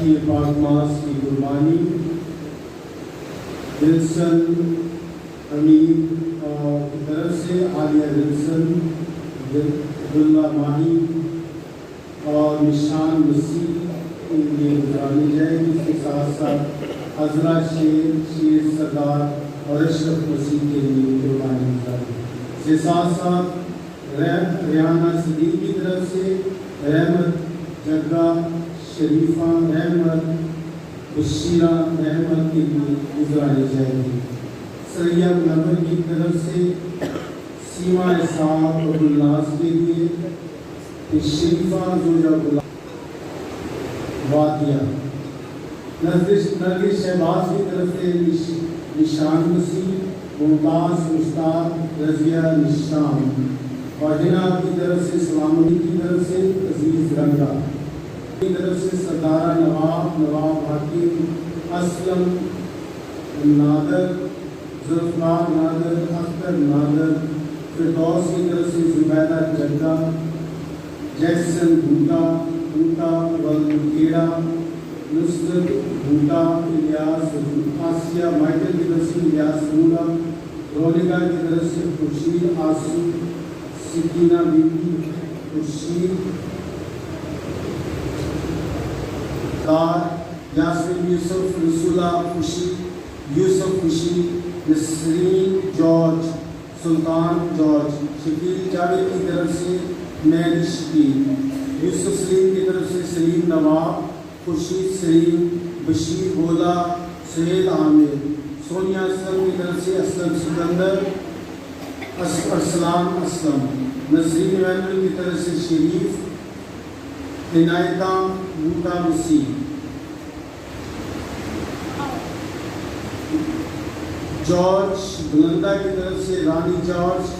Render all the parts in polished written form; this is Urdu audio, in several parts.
مسیح پاک ماس کی قربانی ولسن امین اور کی طرف سے عالیہ ولسن عبداللہ ماہی اور نشان مسیح کے لیے گزارانی جائے گی. اس کے ساتھ ساتھ عذرا شیر سردار اور اشرف مسیح کے لیے قربانی گزاری. اس کے ساتھ ساتھ ریحانہ صدیق کی طرف سے رحمت جگہ شریفہ رحمت بشیرہ رحمت کے لیے گزاری جائے گی. سریہ نمبر کی طرف سے سیما احساب عبدالناس کے لیے شریفہ زوجہ وادیہ. نرگس شہباز کی طرف سے نشان مسیح ممتاز مشتاق رضیہ نشان. اور جناب کی طرف سے سلامتی کی طرف سے عزیز رنگا کی طرف سے سردارہ نواب حکیم اسلم نادر ذوالفقار نادر اختر نادر. فردوس کی طرف سے زبیدہ جگہ جیکسن بھوٹا والکیڑا نصرت بھوٹا الیاس آسیہ مائیکل کی طرف سے الیاس مولا. رونیکا کی طرف سے خورشید آسو سکینہ بی بی خورشید دار یاسمین یوسف رسولہ خوشی یوسف خوشی نسرین جارج سلطان جارج. شکیل جاوید کی طرف سے مین شکیل. یوسف سلیم کی طرف سے سلیم نواب خورشید سلیم بشیر بولا سہیل عامر. سونیا اسلم کی طرف سے اسلم سکندر ارسلان اسلم. نسرین ایمینول کی طرف سے شریف عنایتہ بوٹا مسیح. جارج بلندہ کی طرف سے رانی جارج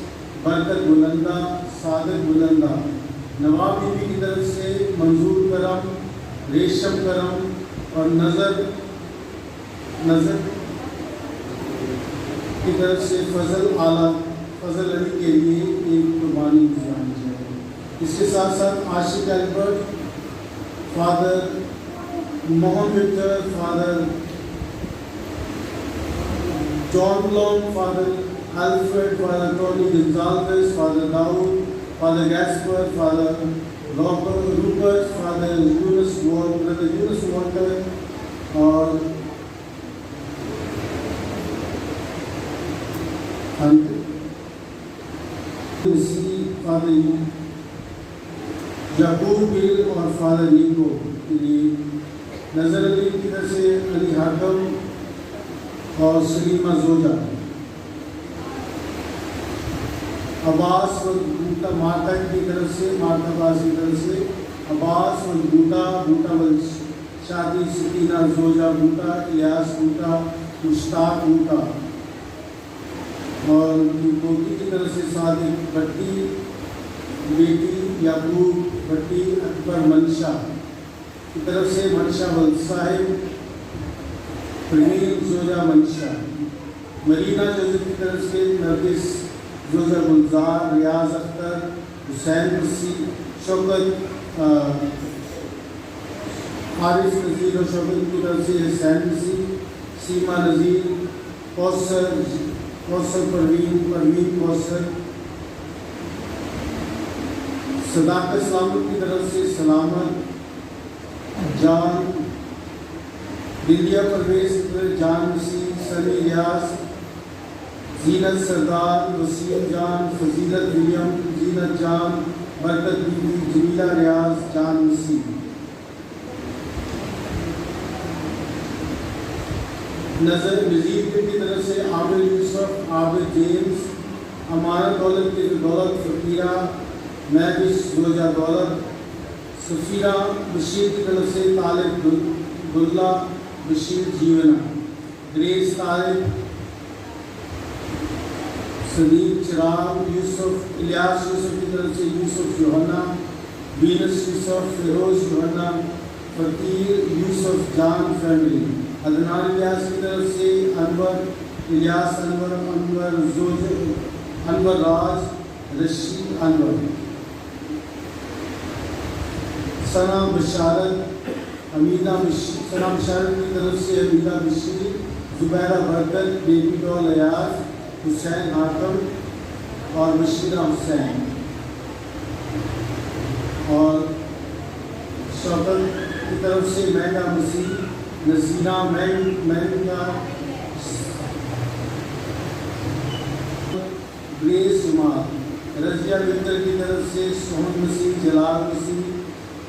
برکت بلندہ صادق بلندہ. نواب بی بی کی طرف سے منظور کرم ریشم کرم اور نظر کی طرف سے فضل علی کے لیے ایک قربانی گزارانی چاہیے. اس کے ساتھ ساتھ Ashiq Albert father Mohan Victor father John Long father Alfred father Tony Gonsalves father Daud father Gaspar father Robert father Younis Walter اور فادر یعقوب بل اور فادر نیکو کے لیے. نظر علی کی طرف سے علی حاکم اور سلیمہ زوجہ. عباس و بوٹا مارتا کی طرف سے مارتا عباس کی طرف سے عباس و بوٹا شادی سکینہ زوجہ بوٹا الیاس بوٹا مشتاق بوٹا. اور پوتی کی طرف سے صادق بھٹی بیٹی یعقوب بھٹی اکبر منشا کی طرف سے منشا صاحب پرین زوجہ منشا. مرینا جوزف کی طرف سے نرگس زوجہ گلزار ریاض اختر حسین مسیح شوکت عارف نذیر اور شوکت کی طرف سے حسین مسیح سیما نذیر کوثر پروین کوثر. صداقت سلامت کی طرف سے سلامت جان دلیا پرویز جان مسیح سنی ریاض زینت سردار وسیم جان فضیلت ولیم زینت جان برکت بی بی جمیلہ ریاض جان مسیح. نظر مزید کی طرف سے عامر یوسف عابد جیمز امانت دولت کی دولت فقیرہ محبش زوجہ دولت. سفیرہ بشیر کی طرف سے طالب گلہ بشیر جیونا. گریس طالب سلیم چراغ یوسف الیاس یوسف کی طرف سے یوسف یوحنا وینس یوسف فیروز یوحنا فقیر یوسف جان فیملی. عدنان الیاس کی طرف سے انور الیاس انور راج رشید انور. ثنا بشارت سنا مشارت کی طرف سے حمیدہ بشری، زبیرہ برکت، بیبی ڈول ایاز، حسین حاتم اور بشیرہ حسین، اور شوکت کی طرف سے مہنگا مسیح، نذیرہ مہنگا، گریس عمار، رضیہ بنتر کی طرف سے سہن مسیح، جلال مسیح،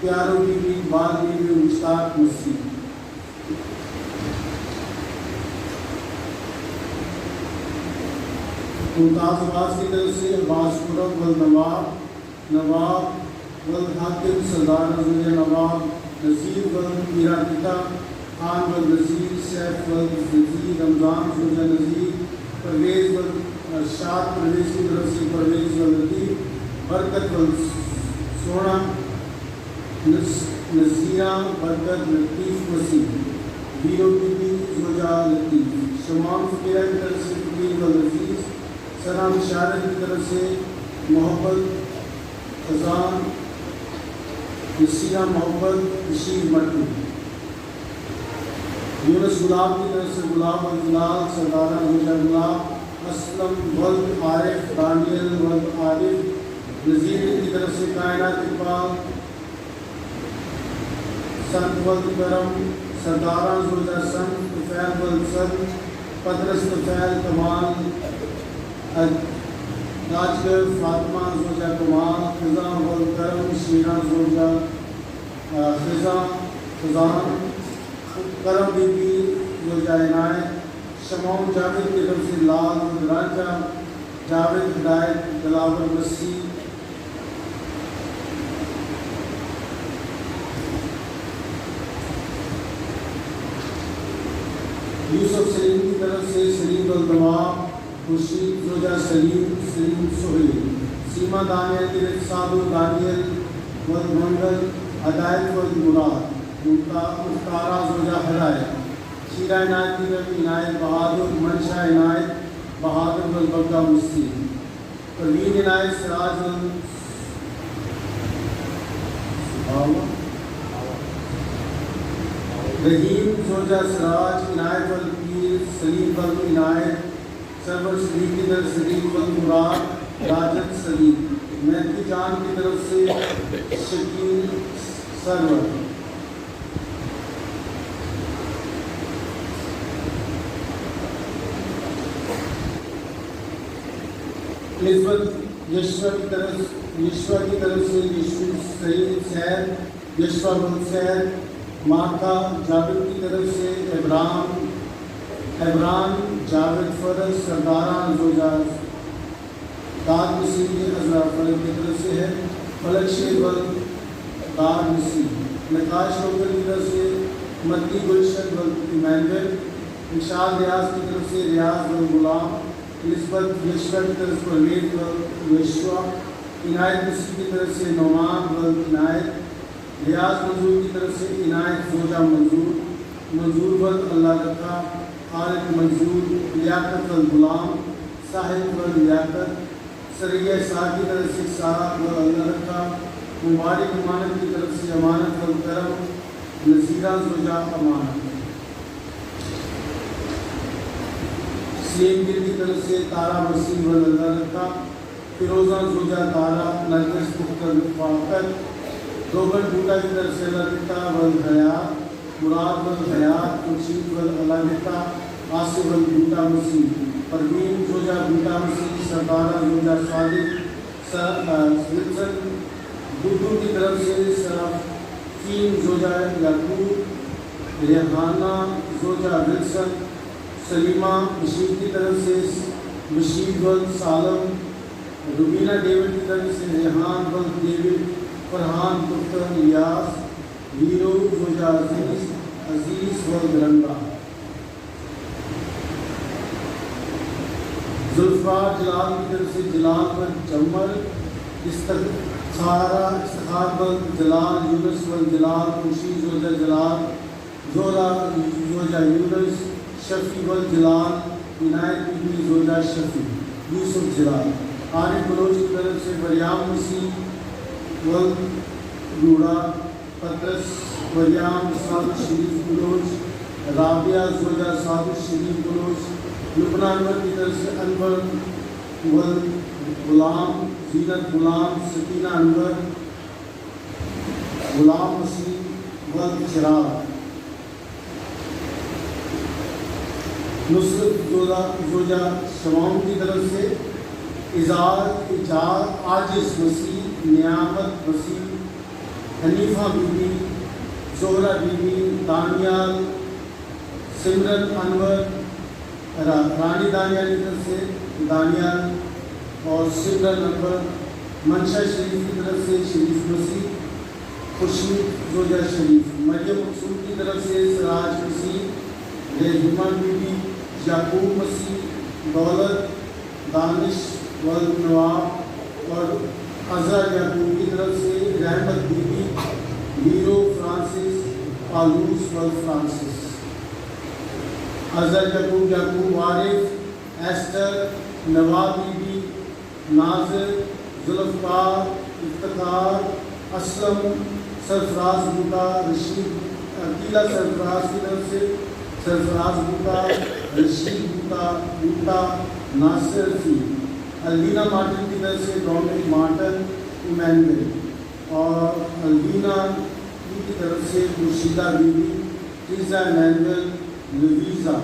پیارو بی بی، بال بی بی، مشتاق مسیح۔ ممتاز عباس کی طرف سے عباس قرب والنواب، نواب والحاکم، سردار نظر نواب، نصیر والمیرا پتا، خان والنظیر، سیف والنظیر، رمضان زوجہ نظیر، پرویز والارشاد، پرویز کی طرف سے پرویز واللطیف، برکت والسونا، نذیرہ برکت، لطیف مسیح، بیرو بی بی، زوجہ لطیف، شمام فقیرہ کی طرف سے فقیر والعزیز، ثنا مشارت کی طرف سے محبت خزان، نصیرہ محبت، بشیر مٹو، یونس گلاب کی طرف سے گلاب والجلال، سردارہ زوجہ گلاب، اسلم ولد عارف، دانیل ولد عارف، نذیر کی طرف سے کائنات اقبال، سنت ولد کرم، سردارہ زوجہ سنت، طفیل ولد سنت، پدرس طفیل کمال، راجگر فاطمہ زوجہ کمال، خزاں ولد کرم، شیرہ زوجہ خزان، کرم بی بی زوجہ عنایت، شمعون جاوید کی طرف سے لال ولد راجہ، جاوید ہدایت، دلاور مسیح، یوسف سلیم کی طرف سے سلیم والدواب، خورشید زوجہ سلیم، سلیم سہیل، سیما دانیل کی طرف سادو، دانیل ولد منگل، ہدایت ولد مراد، مختارہ زوجہ ہدایت، شیرہ عنایت کی طرف عنایت بہادر، منشا عنایت بہادر والبگہ مسیح، پروین عنایت سراج رحیم زوجہ سراج، عنایت والپیر، سلیم ولد عنایت، سرور سلیم کی طرف سلیم ولد مراد، راجد سلیم، مہدی جان کی طرف سے شکیل سرور، الزبتھ یشوا کی طرف سے یشو سید، یشوا ولد سید، مارتا جاوید کی طرف سے عبران جاوید فرد، سردارہ زوجہ دار مسیح، عزرا فرد کی طرف سے ہے، فلک شیر ولد دار مسیح، نقاش روکر کی طرف سے مدی گلشن ولد ایمینول، انشاد ریاض کی طرف سے ریاض ولد غلام، الزبتھ یشوا کی طرف سے پروین ولد یشوا، عنایت مسیح کی طرف سے نعمان ولد عنایت، ریاض منظور کی طرف سے عنایت زوجہ منظور ولد اللہ رکھا، خالد منظور، لیاقت ولد غلام، صاحب ولد لیاقت، سریہ سار کی طرف سے سار ولد اللہ رکھا، مبارک امانت کی طرف سے امانت ولد کرم، نذیرہ زوجہ امانت، سلیم گل کی طرف سے تارا مسیح ولد اللہ رکھا، فیروزہ زوجہ تارا، نرگس پختر رفاقت، روبن بوٹا کی طرف سے لطیفہ ولد حیات، مراد ولد حیات، خورشید ولد علامتہ، آصف ولد بوٹا مسیح، پروین زوجہ بوٹا مسیح، سردارہ زوجہ صادق، ولسن ڈوڈو کی طرف سے سرافین زوجہ یعقوب، ریحانہ زوجہ ولسن، سلیمہ بشیر کی طرف سے بشیر ولد سالم، روبینہ ڈیوڈ کی طرف سے ریحان ولد ڈیوڈ، فرحان پتر الیاس، ویرو زوجہ عزیز ولد رنگا، ذوالفقار جلال کی طرف سے جلال ولد جمر، استخار ولد جلال، یونس ولد جلال، خورشید زوجہ جلال، زورا زوجہ یونس، شفیع ولد جلال، عنایت بی بی زوجہ شفیع، یوسف جلال، عارف بلوچ کی طرف سے مریام مسیح ولد روڑا، پترس مریم سعد الشریف بلوچ، رابعہ زوجہ سعد الشریف بلوچ، لبنان انور کی طرف سے انور غلام، زینت غلام، سکینہ انور، غلام مسیح چراغ، نصرت زوجہ شمام کی طرف سے اعجاز عاجز مسیح، نعمت مسیح، حنیفہ بی بی، زہرہ بی بی، دانیال، سمرن انور، رانی دانیال کی طرف سے دانیال اور سمرن انور، منشا شریف کی طرف سے شریف مسیح، خورشید زوجہ شریف، مریم مقصود کی طرف سے سراج مسیح، رحمہ بی بی، یعقوب مسیح، دولت، دانش ولد نواب اور عزرا یعقوب کی طرف سے رحمت be be, narrow Francis, Paulus ولد Francis, Azra Yaqoob Arif, Esther, Nawab Bibi, Nazir, Zulfiqar, Iftikhar, Aslam, سرفراز بوٹا، رشید، عقیلہ سرفراز کی طرف سے سرفراز بوٹا، رشید بوٹا، ناصر فی، الوینا مارٹن کی طرف سے ڈومنک مارٹن، ایمینول، اور الوینا کی طرف سے Murshida Bibi, Tessa Emmanuel, Louisa,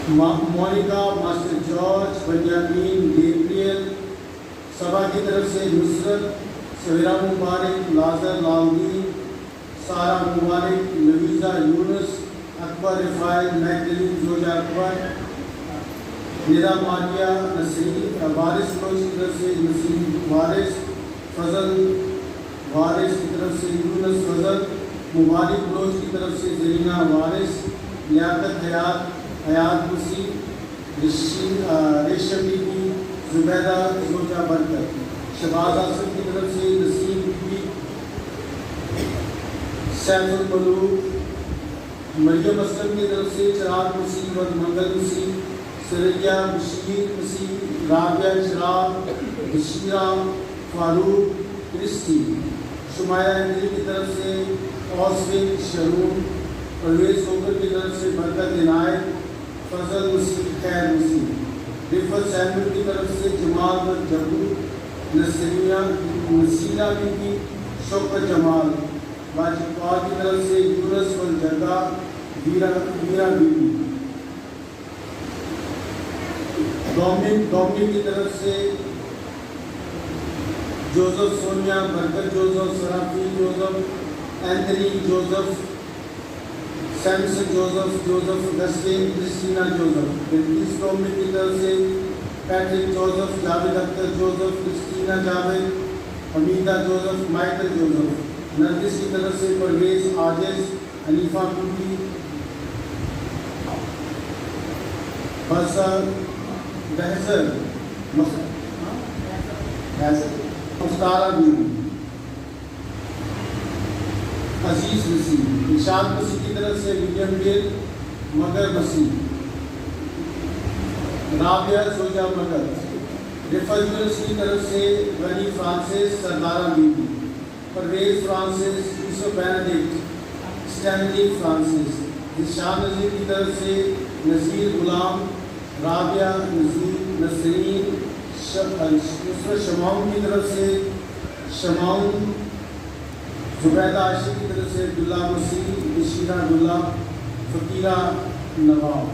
Monica, master George, Binyamin, Gabriel, Saba کی طرف سے نصرت، سویرا مبارک، لازر لالدین، سارہ مبارک، لویزا یونس، اکبر رفائل، میگدلین زوجہ اکبر، نیرا ماریہ، نسرین، وارث بلوچ کی طرف سے نسرین وارث، فضل وارث کی طرف سے یونس فضل، مبارک بلوچ کی طرف سے زرینہ وارث، لیاقت حیات مسیح، ریشم بی بی، زبیدہ زوجہ برکت، شہباز آصف کی طرف سے نسیم بی بی، سیف الملوک، مریم اسلم کی طرف سے چراغ مسیح و منگل مسیح، سریا بشیر مسیح، رابعہ چراغ، بشیرہ فاروق کرسٹی، شمایہ اندری کی طرف سے اوسفن شرون، پرویز کوکر کی طرف سے برکت عنایت، فضل مسیح، خیر مسیح، رفت سیمل کی طرف سے جمال جبو، نسیلہ بی بی، شوکت جمال، واجب پار کی طرف سے یونس والجگہ، ویرا بی بی، ڈومنک کی طرف سے جوزف سونیا، برکت جوزف، سرافی Joseph, Anthony Joseph, Samson Joseph Augustine, Christina Joseph, Bilquis Dominic کی طرف سے Patrick Joseph, Javed Akhtar Joseph, Christina Javed, Hameeda Joseph, Michael Joseph, Nargis کی طرف سے پرویز عاجز، حنیفہ بی، بسر، بحثر، مختارہ بی، عزیز مسیح، ارشاد مسیح کی طرف سے ولیم ڈیل، مگر مسیح، رابعہ زوجہ مگر، رفت یونس کی طرف سے Ghani Francis, Sardara Bibi, Pervez Francis, Yousuf Benedict, Stanley Francis, Irshad Nazir کی طرف سے نذیر غلام، رابعہ نسرین، نصرت شمعون کی طرف سے شمعون، زبیدہ عاشق کی طرف سے عبداللہ مسیح، بشیرہ عبداللہ، فقیرہ نواب،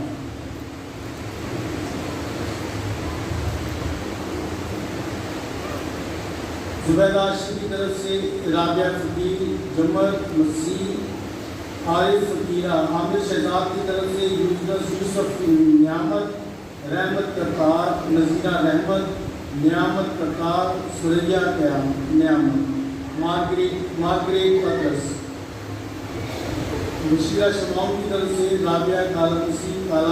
زبیدہ عاشق کی طرف سے رابعہ فقیر، جمر مسیح، عارف فقیرہ، عامر شہزاد کی طرف سے یوسف نعمت، رحمت کرتار، نذیرہ رحمت، نعمت کرتار، سریا نعمت، مارگریٹ پترس، بشیرہ شمعون کی طرف سے رابعہ کالا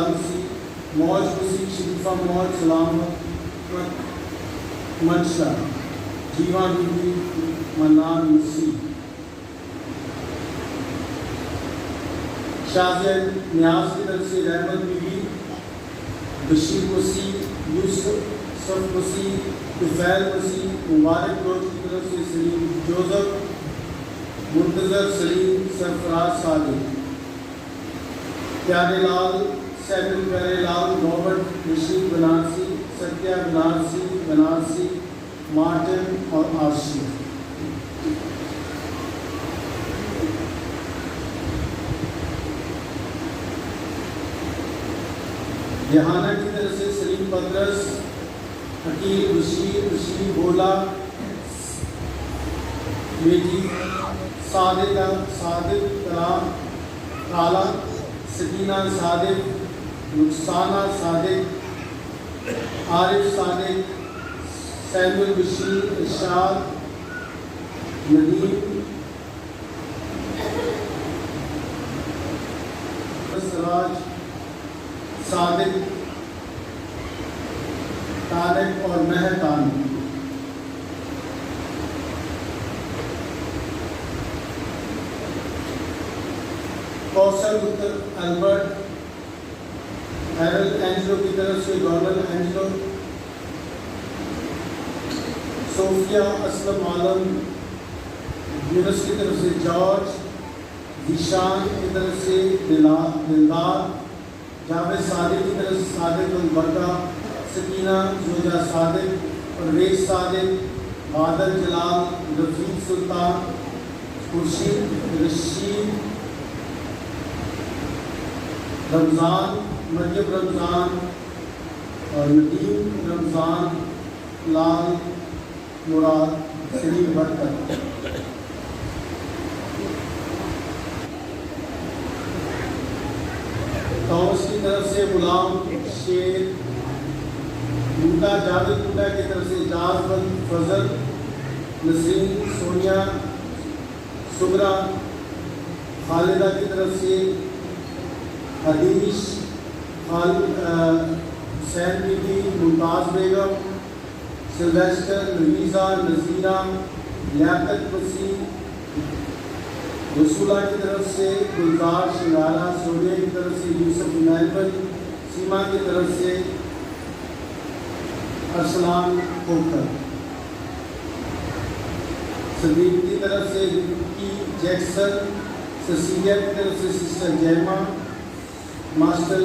مسیح، موج مسیح، شریفہ موج، سلامت منشا، جیوا بی بی، منان مسیح، شازیہ نیاز کی طرف سے رحمت بی بی، بشیر مسیح، یوسف مسیح، طفیل مسیح مبارک روز کی طرف سے سلیم جوزف منتظر سلیم سرفراز صادق پیارے لال سیمل پیارے لال رابرٹ رشید بنارسی ستیہ بنارسی مارٹن اور آرشی ریحانہ کی طرف سے سلیم پدرس حکیم بشیر بولا بیٹی صادق کالا سکینہ صادق رخسانہ صادق عارف صادق سیمول بشیر ارشاد ندیم سراج صادق طارق اور مہتان کوثر البرٹ ہیرل اینجلو کی طرف سے ڈونلڈ اینجلو صوفیہ اسلم عالم یونس کی طرف سے جارج ذیشان کی طرف سے دلدار جاوید صادق کی طرف سے صادق البرکہ سکینہ زوجہ صادق اور ریس صادق بادل جلال رفیق سلطان خورشید رشید رمضان مریم رمضان اور ندیم رمضان لال مراد سلیم برکت توس کی طرف سے غلام شیر بوٹا جاوید بوٹا کی طرف سے اعجاز بند فضل نسرین سونیا سبرا خالدہ کی طرف سے حدیث حسین be be Mumtaz Begum Sylvester نویزہ نذیرہ لیاقت مسیح رسولہ کی طرف سے گلزار شنگارہ سوریہ کی طرف سے یوسف عنایت سیما کی طرف سے ارسلان کھوکھر صدیق کی طرف سے رکی جیکسن سسیلیہ کی طرف سے سسٹر جیما ماسٹر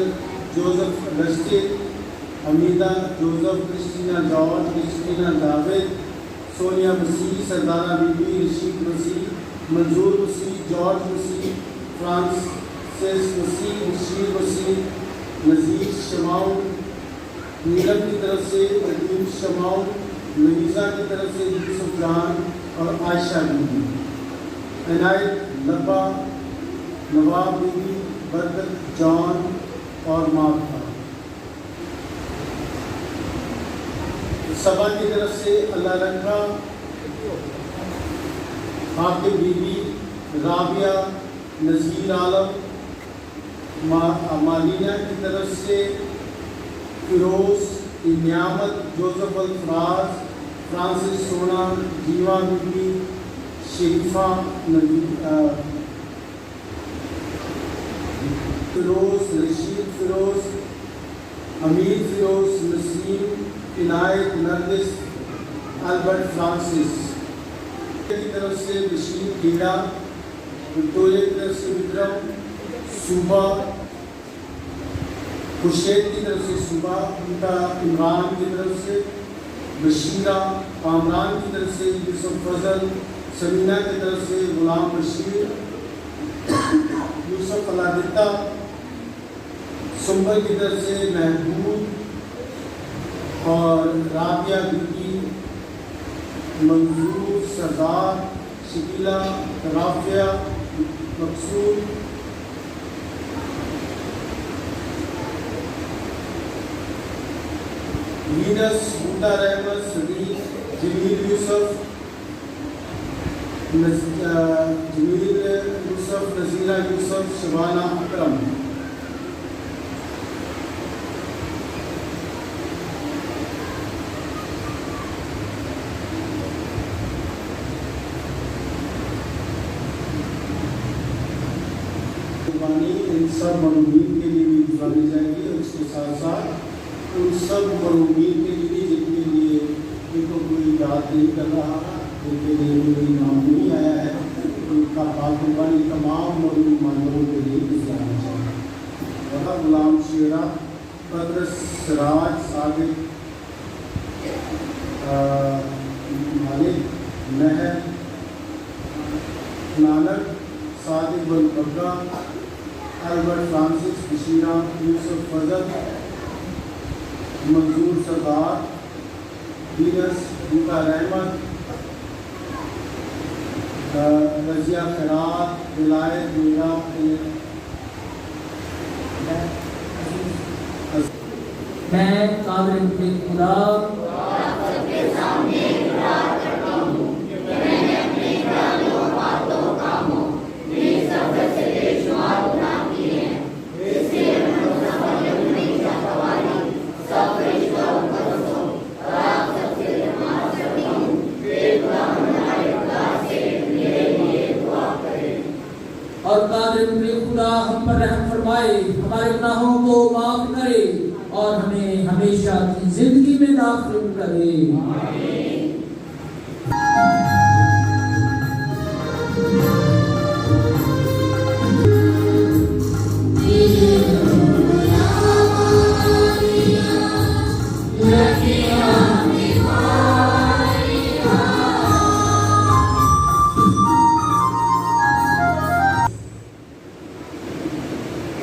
جوزف رشید حمیدہ جوزف کرسٹینہ جارج کرسٹینہ جاوید سونیا مسیح سردارہ بی بی رشید مسیح منظور مسیح جارج مسیح فرانسس مسیح بشیر مسیح نذیر شماؤ نیلم کی طرف سے عظیم شماؤ نویزہ کی طرف سے یوسف جان اور عائشہ be be Inayat لبا Nawab be be برکت جان اور مارتھا سبا کی طرف سے اللہ رکھا حاکم بی بی رابعہ نذیر عالم مالینہ کی طرف سے فیروز نعمت جوزف الفراز فرانسس سونا جیوا be be Sharifa Feroz Rashid Feroz Hamid Feroz Naseem Inayat Nargis Albert Francis کی طرف سے بشیر کیڑا وکٹوریہ کی طرف سے وکرم صوبہ خورشید کی طرف سے صوبہ انتا عمران کی طرف سے بشیرہ کامران کی طرف سے یوسف فضل سمینہ کی طرف سے غلام بشیر یوسف علادتہ سنبل کی طرف سے محبوب اور Rabia be Manzoor Sardar Shakila Rafia Maqsood Venice بوٹا رحمت صدیق جمیل یوسف نذیرہ یوسف شبانہ اکرم ان سب مرحومین کے لیے بھی گزاری جائے گی اور اس کے ساتھ ساتھ ان سب مرحومین کے لیے جن کے لیے یاد نہیں کر رہا کیونکہ میری نام نہیں آیا ہے، ان کا پاکبانی تمام مولوی ماندروں کے لیے کسی آنا چاہیے۔ وہاں غلام شیرہ، قدرت سراج، صادق مالک، مہر نانک، صادق بن بکا، البرٹ فرانسس کشینا، یوسف فضل، منظور سردار، وینس بوٹا رحمت، رضیہ خیرات، ولایت میرا، میں قادر کے خدا اور قادر کے خدا ہم پر رحم فرمائے، ہمارے گناہوں کو معاف کرے اور ہمیں ہمیشہ کی زندگی میں داخل کرے۔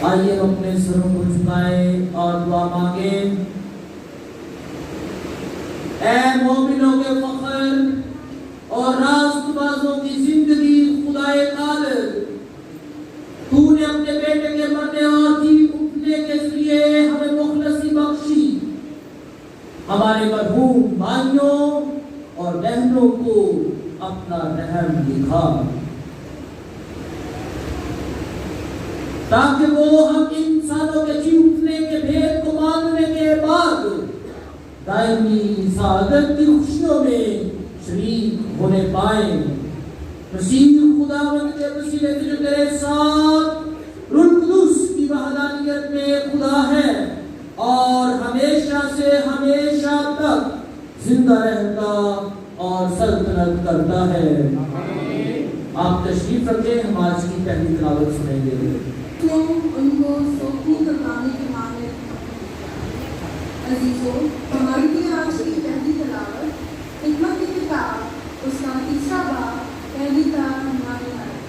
آئیے ہم اپنے سروں کو جھکائیں اور دعا مانگیں۔ اے مومنوں کے فخر اور راست بازوں کی زندگی خدائے قادر، تو نے اپنے بیٹے کے مرنے اور جی اٹھنے کے ذریعے ہمیں مخلصی بخشی، ہمارے مرحوم بھائیوں اور بہنوں کو اپنا رحم دکھا تاکہ وہ ہم انسانوں کے جی اٹھنے کے بھید کو ماننے کے بعد دائمی سعادت کی خوشیوں میں شریک ہونے پائیں۔ مسیح خداوند کے وسیلے سے جو تیرے ساتھ روح القدس کی وحدانیت میں خدا ہے اور ہمیشہ سے ہمیشہ تک زندہ رہتا اور سلطنت کرتا ہے۔ آپ تشریف رکھیں، ہم آج کی پہلی تلاوت سنیں گے۔ ان کو سوکھی قربانی کی مانگ۔ عزیزو، ہماری بھی آج کی پہلی تلاوت حکمت کی کتاب اس کا 3 باب پہلی تا 9 آیت۔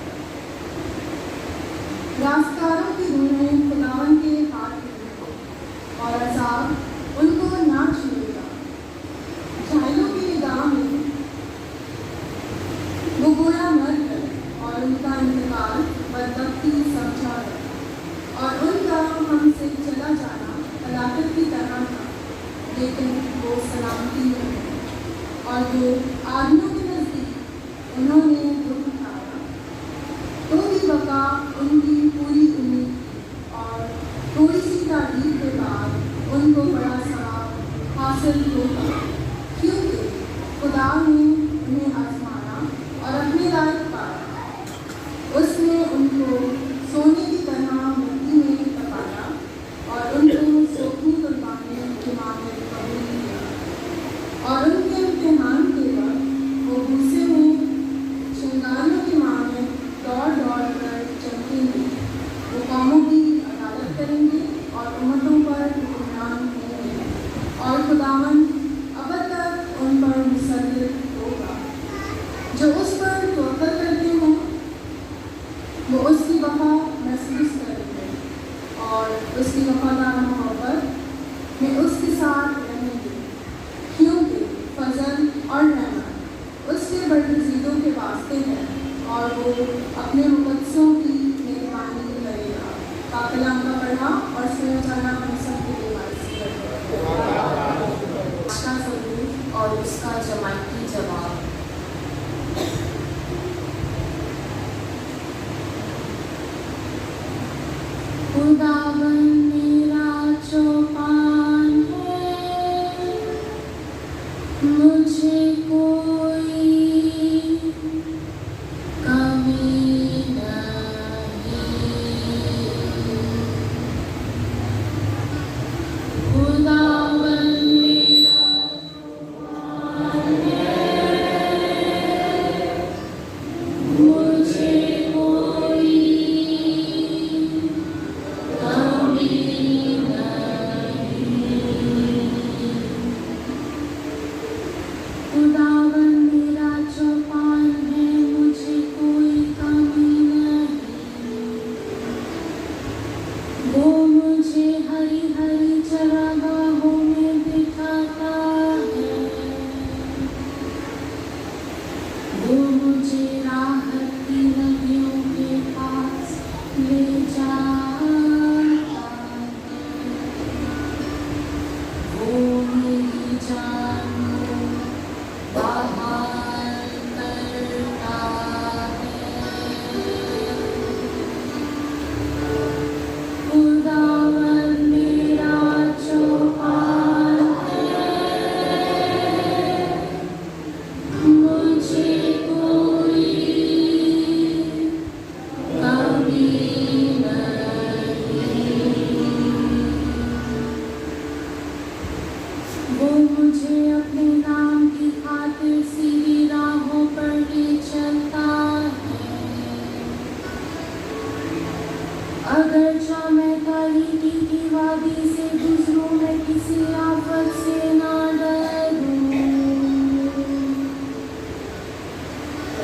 راستکاروں کی روحیں خداوند کے ہاتھ میں ہیں اور عذاب ان کو نہ چھوئے گا۔ جاہلوں کی نگاہ میں وہ گویا مر گئے اور ان کا انتقال بدبختی سمجھا گیا، اور ان کا ہم سے چلا جانا ہلاکت کی طرح تھا، لیکن وہ سلامتی میں ہے۔ اور جو آدمیوں کے نزدیک انہوں نے دکھ اٹھایا، تو بھی بقا ان کی پوری امید اور تھوڑی سی تعریف کے بعد ان کو بڑا ثواب حاصل ہوگا، کیونکہ خدا نے انہیں آزمانا اور اپنے لائق پایا۔ اس نے ان کو سونے کی طرح مٹی میں تپایا اور ان کو سوکھی قربانی کے مانگ قبول کیا، اور ان کے امتحان کے وقت وہ غصے میں شنگاریوں کی مانگ دوڑ دوڑ کر چمکیں گے۔ وہ قوموں کی عدالت کریں گے اور امتوں پر حکمران ہوں گے، اور خداوند ابد تک ان پر مسلط ہوگا۔ جو اس پر توکل کرتے ہیں وہ اس کی وفا محسوس کریں گے اور اس کی وفادار محبت میں اس کے ساتھ رہیں گے، کیونکہ فضل اور رحمت اس کے برگزیدوں کے واسطے ہے اور وہ اپنے مقدسوں کی مہربانی کرے گا۔ کا کلام کا پڑھا اور سنا جانا ہم سب کے لیے باعث کا ضرور اور اس کا جماعتی جواب۔ خداوند میرا چوپان ہے، مجھے کوئی کمی نہیں۔ خداوند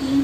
3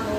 9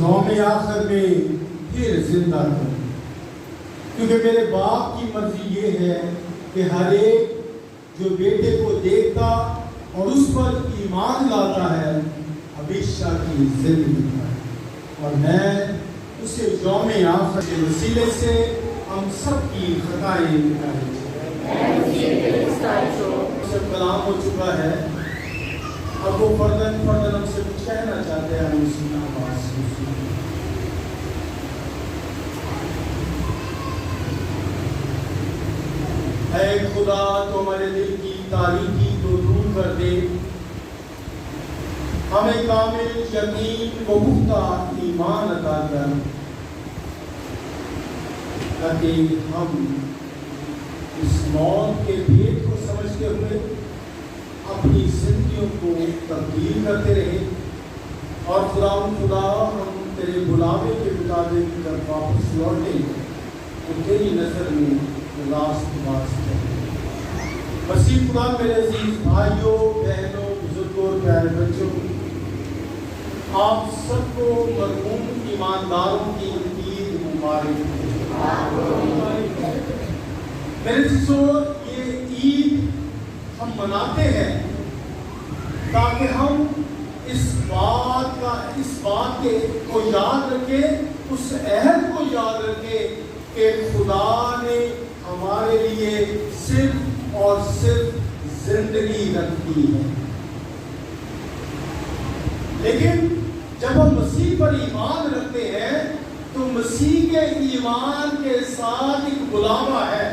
یوم آخر میں پھر زندہ کروں، کیونکہ میرے باپ کی مرضی یہ ہے کہ ہر ایک جو بیٹے کو دیکھتا اور اس پر ایمان لاتا ہے ہمیشہ کی زندگی پائے، اور میں اسے یوم آخر کے وسیلے سے ہم سب کی خطائیں مٹائیں۔ سب کلام ہو چکا ہے، اب وہ فردن ہم سے کچھ کہنا چاہتے ہیں، ہم اسی آواز سے سنیں۔ اے خدا تو ہمارے دل کی تاریکی کو دور کر دے، ہمیں کامل یقین و پختہ ایمان عطا کر، تاکہ ہم اس موت کے بھید کو سمجھتے ہوئے اپنی زندگیوں کو تبدیل کرتے رہے، اور خدا ہم تیرے بلاوے کے مطابق جب واپس لوٹیں تو تیری نظر میں راست باز کریں۔ مسیح خدا میرے عزیز بھائیوں، بہنوں، بزرگوں اور پیارے بچوں، آپ سب کو مرحوم ایمانداروں کی عید مبارک ہو۔ میرے عزیزوں، یہ عید ہم مناتے ہیں تاکہ ہم اس بات کو یاد رکھیں، اس عہد کو یاد رکھیں کہ خدا نے ہمارے لیے صرف اور صرف زندگی رکھی ہے۔ لیکن جب ہم مسیح پر ایمان رکھتے ہیں تو مسیح کے ایمان کے ساتھ ایک بلاوا ہے،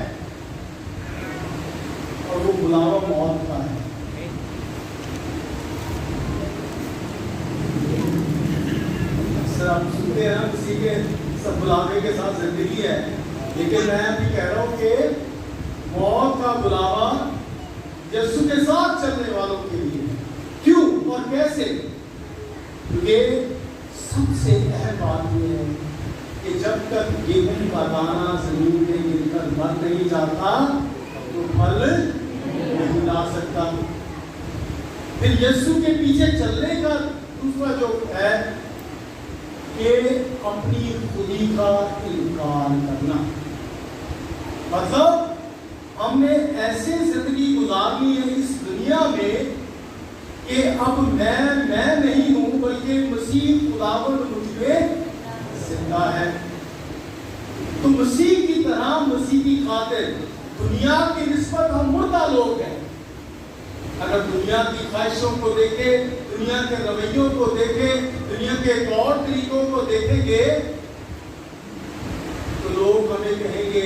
اور وہ بلاوا موت کا ہے۔ اکثر آپ سنتے ہیں مسیح کے سب بلاوے کے ساتھ زندگی ہے، لیکن میں ابھی کہہ رہا ہوں کہ موت کا بلاوا یسوع کے ساتھ چلنے والوں کے لیے۔ کیوں اور کیسے؟ کیونکہ سب سے اہم بات یہ ہے کہ جب تک گیہوں کا دانہ زمین میں گر کر مر نہیں جاتا تو پھل نہیں لا سکتا۔ پھر یسوع کے پیچھے چلنے کا دوسرا جو ہے کہ اپنی خودی کا انکار کرنا، مطلب ہم نے ایسے زندگی گزارنی ہے اس دنیا میں کہ اب میں نہیں ہوں بلکہ مسیح خداوند مجھ میں زندہ ہے۔ تو مسیح کی طرح، مسیح کی خاطر دنیا کی نسبت ہم مردہ لوگ ہیں۔ اگر دنیا کی خواہشوں کو دیکھیں، دنیا کے رویوں کو دیکھیں، دنیا کے طور طریقوں کو دیکھیں گے تو لوگ ہمیں کہیں گے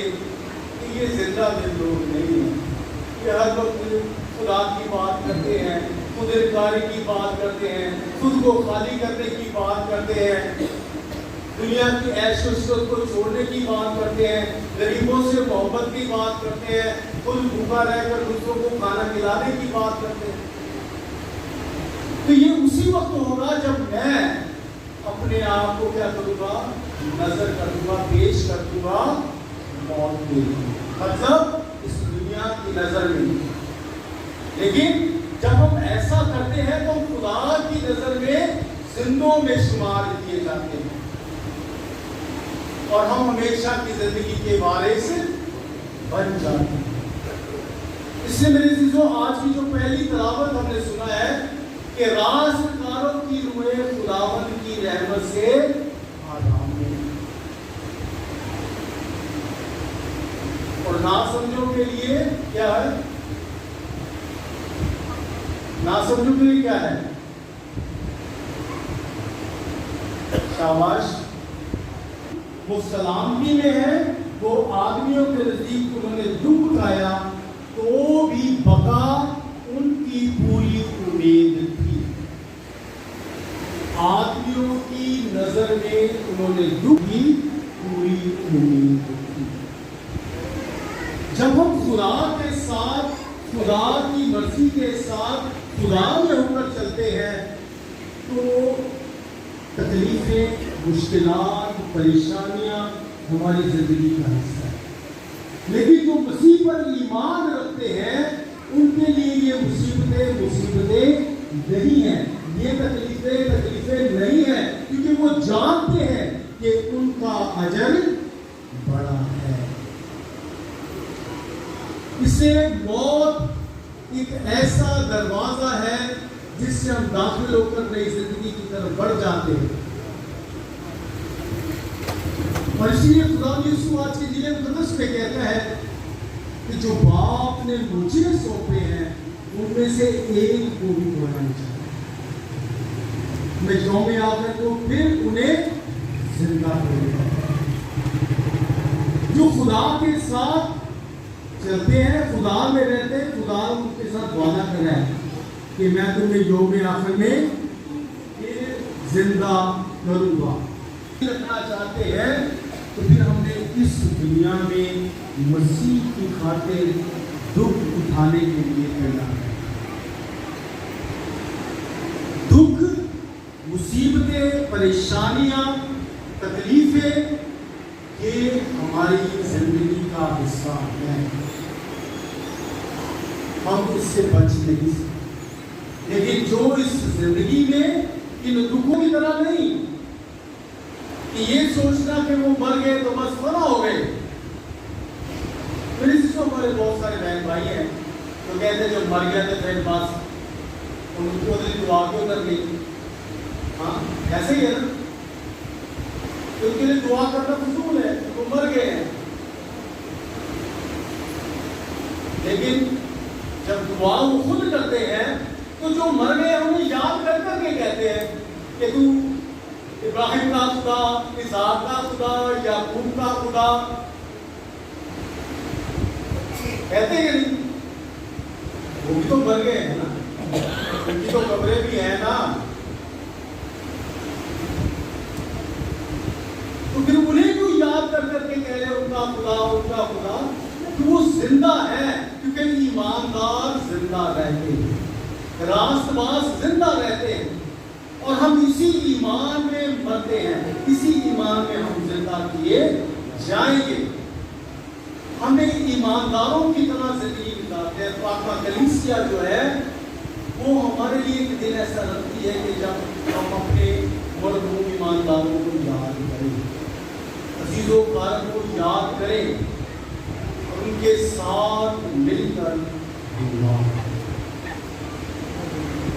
کہ یہ زندہ دل لوگ نہیں ہیں، یہ ہر وقت خدا کی بات کرتے ہیں، خود انکاری کی بات کرتے ہیں، خود کو خالی کرنے کی بات کرتے ہیں، دنیا کی عیش و عشرت کو چھوڑنے کی بات کرتے ہیں، غریبوں سے محبت کی بات کرتے ہیں، خود بھوکا رہ کر دوسروں کو کھانا کھلانے کی بات کرتے ہیں۔ تو یہ اسی وقت ہوگا جب میں اپنے آپ کو کیا کروں گا؟ نظر کر دوں گا، پیش کر دوں گا موت کے لیے، مطلب اس دنیا کی نظر میں۔ لیکن جب ہم ایسا کرتے ہیں تو خدا کی نظر میں زندوں میں شمار کیے جاتے ہیں، اور ہم ہمیشہ کی زندگی کے وارث بن جاتے ہیں۔ اس سے میرے عزیزوں، آج کی جو پہلی تلاوت ہم نے سنا ہے کہ راستگاروں کی روحیں خداوند کی رحمت سے آرام میں، اور ناسمجھوں کے لیے کیا ہے؟ ناسمجھوں کے لیے کیا ہے؟ شاباش، وہ سلامتی میں ہے، وہ آدمیوں کے نزدیک انہوں نے دکھ اٹھایا تو بھی بقا ان کی پوری امید تھی۔ آدمیوں کی نظر میں انہوں نے دکھ کی پوری امید تھی۔ جب ہم خدا کے ساتھ، خدا کی مرضی کے ساتھ خدا میں ہو کر چلتے ہیں تو تکلیفیں، مشکلات، پریشانیاں ہماری زندگی کا حصہ ہے، لیکن جو مسیح پر ایمان رکھتے ہیں ان کے لیے یہ مصیبتیں نہیں ہیں، یہ تکلیفیں نہیں ہیں، کیونکہ وہ جانتے ہیں کہ ان کا اجر بڑا ہے۔ اس سے موت ایک ایسا دروازہ ہے جس سے ہم داخل ہو کر نئی زندگی کی طرف بڑھ جاتے ہیں، اور اسی لیے خدا یسوع آج کے دن مقدس میں کہتا ہے کہ جو باپ نے مجھے سونپے ہیں ان میں سے ایک کو بھی بلانا چاہتا ہے، میں یوم آخرت کو پھر انہیں زندہ کروں گا۔ جو خدا کے ساتھ چلتے ہیں، خدا میں رہتے ہیں، خدا ان کے ساتھ وعدہ کر رہا ہے کہ میں تمہیں یوم آخر میں زندہ کروں گا۔ رکھنا چاہتے ہیں تو پھر ہم نے اس دنیا میں مسیح کی خاطر دکھ اٹھانے کے لیے کرنا ہے۔ دکھ، مصیبتیں، پریشانیاں، تکلیفیں، یہ ہماری زندگی کا حصہ ہے، ہم اس سے بچ نہیں سکتے، لیکن جو اس زندگی میں ان دکھوں کی طرح نہیں کہ یہ سوچنا کہ وہ مر گئے تو بس فنا ہو گئے۔ میرے سسٹر ہمارے بہت سارے بہن بھائی ہیں تو کہتے ہیں جب مر گیا تو پھر بس ان کو دعا کیوں کر گئی؟ ہاں ایسے ہی ہے نا، ان کے لیے دعا کرنا فضول ہے، وہ مر گئے ہیں۔ لیکن جب دعا وہ خود کرتے ہیں تو جو مر گئے انہیں یاد کر کر کے کہتے ہیں کہ تو ابراہیم کا خدا، اسحاق کا خدا، یعقوب کا خدا، کہتے ہیں نہیں؟ وہ بھی تو مر گئے ہیں نا، ان کی تو قبریں بھی ہیں نا، تو پھر انہیں کیوں یاد کر کر کے کہہ رہے ان کا خدا، ان کا خدا؟ کہ وہ زندہ ہے، کیونکہ ایماندار زندہ رہتے ہیں، راست باز زندہ رہتے ہیں، اور ہم اسی ایمان میں مرتے ہیں، اسی ایمان میں ہم زندہ کیے جائیں گے۔ ہمیں ایمانداروں کی طرح زندگی گزارتے ہیں۔ پاکہ کلیسیا جو ہے وہ ہمارے لیے ایک دن ایسا رکھتی ہے کہ جب ہم اپنے مرحوم ایمانداروں کو یاد کریں، عزیز و اقارب کو یاد کریں، اور ان کے ساتھ مل کر دعا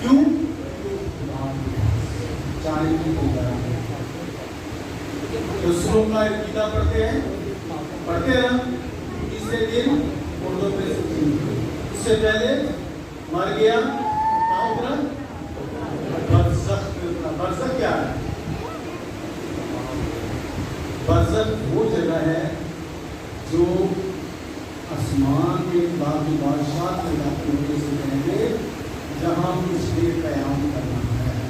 کیوں جانے کی تیاری ہے۔ رسولوں کا عقیدہ پڑھتے ہیں، پڑھتے ہیں تیسرے دن مردوں پہ سے اس سے پہلے مر گیا، کہاں اترا؟ برزخ میں اترا۔ برزخ کیا ہے؟ برزخ وہ جگہ ہے جو آسمان کے باقی بادشاہ کے داخل ہونے سے پہلے جہاں کچھ دیر قیام کرنا ہے،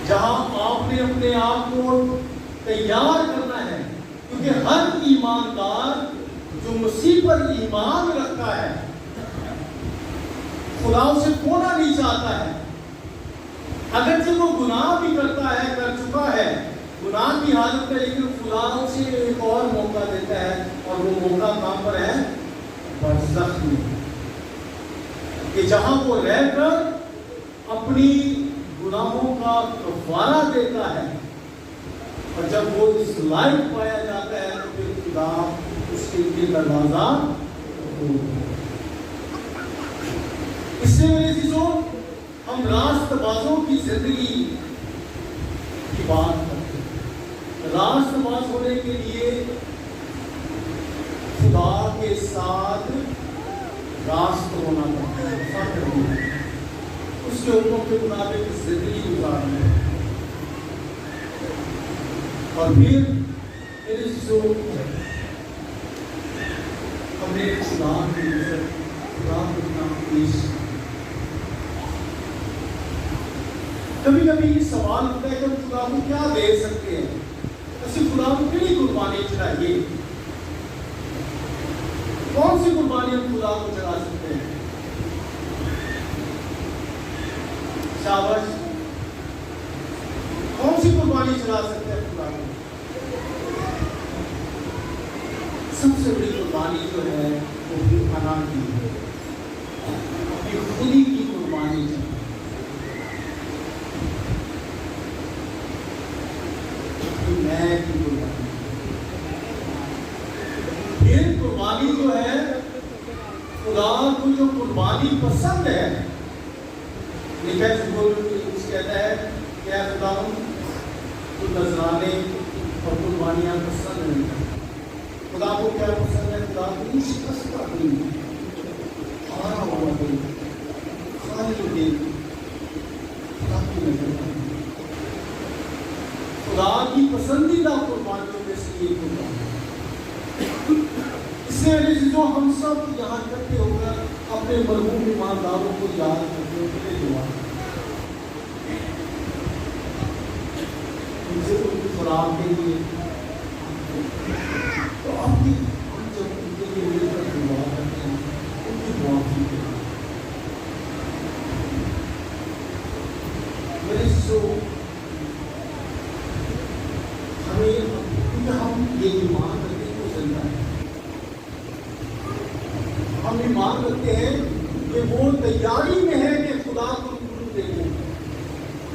جہاں آپ نے اپنے آپ کو تیار کرنا ہے، کیونکہ ہر ایماندار جو مسیح پر ایمان رکھتا ہے خدا اسے کھونا نہیں چاہتا ہے، اگرچہ وہ گناہ بھی کرتا ہے، کر چکا ہے گناہ کی حالت میں، لیکن خدا اسے ایک اور موقع دیتا ہے، اور وہ موقع کہاں پر ہے؟ برزخ میں، کہ جہاں وہ رہ کر اپنی گناہوں کا کفارہ دیتا ہے، اور جب وہ اس لائق پایا جاتا ہے تو پھر خدا اس کے لیے دروازہ کھولتا ہے۔ اس سے میرے عزیزوں ہم راست بازوں کی زندگی کی بات کرتے ہیں۔ راست باز ہونے کے لیے خدا کے ساتھ راست ہونا پڑتا ہے، ساتھ رہنا ہے، اس کے حکموں کے مطابق زندگی گزارنا ہے، اور پھر میرے عزیزوں ہمیں خدا کی عزت، خدا کو اپنا پیش۔ کبھی کبھی سوال ہوتا ہے کہ ہم خدا کو کیا دے سکتے ہیں، ایسی خدا کو کیڑی قربانی چڑھائیے، کون سی قربانی ہم خدا کو چڑھا سکتے ہیں؟ شاباش، کون سی قربانی چڑھا سکتے ہیں خدا کو؟ سب سے بڑی قربانی جو ہے وہ اپنی انا کی ہے، اپنی خودی کی قربانی چڑھا، قربانی جو ہے، خدا کو جو قربانی پسند ہے، یہ کہتا ہے کہ اے خدا تو نذرانے اور قربانیاں پسند نہیں ہے۔ خدا کو کیا پسند ہے؟ خدا کو شکستہ دل، ہارا ہوا دل، خالی دل خدا کی نظر ہے۔ خدا کی پسندیدہ قربانیوں میں سے ایک قربانی۔ اس لیے جو ہم سب یہاں اکٹھے ہو کر اپنے مرحوم ایمانداروں کو یاد کرتے ہوئے دعا ان سے ان کی خوراک کے لیے، تو آپ کی ہم جب ان کے لیے مل کر دعا کرتے ہیں، ان کی دعا کی میرے سو ہم یہ ایمان رکھتے ہیں وہ زندہ ہے۔ ہم ایمان رکھتے ہیں کہ وہ تیاری میں ہے کہ خدا کو روبرو دیکھیں۔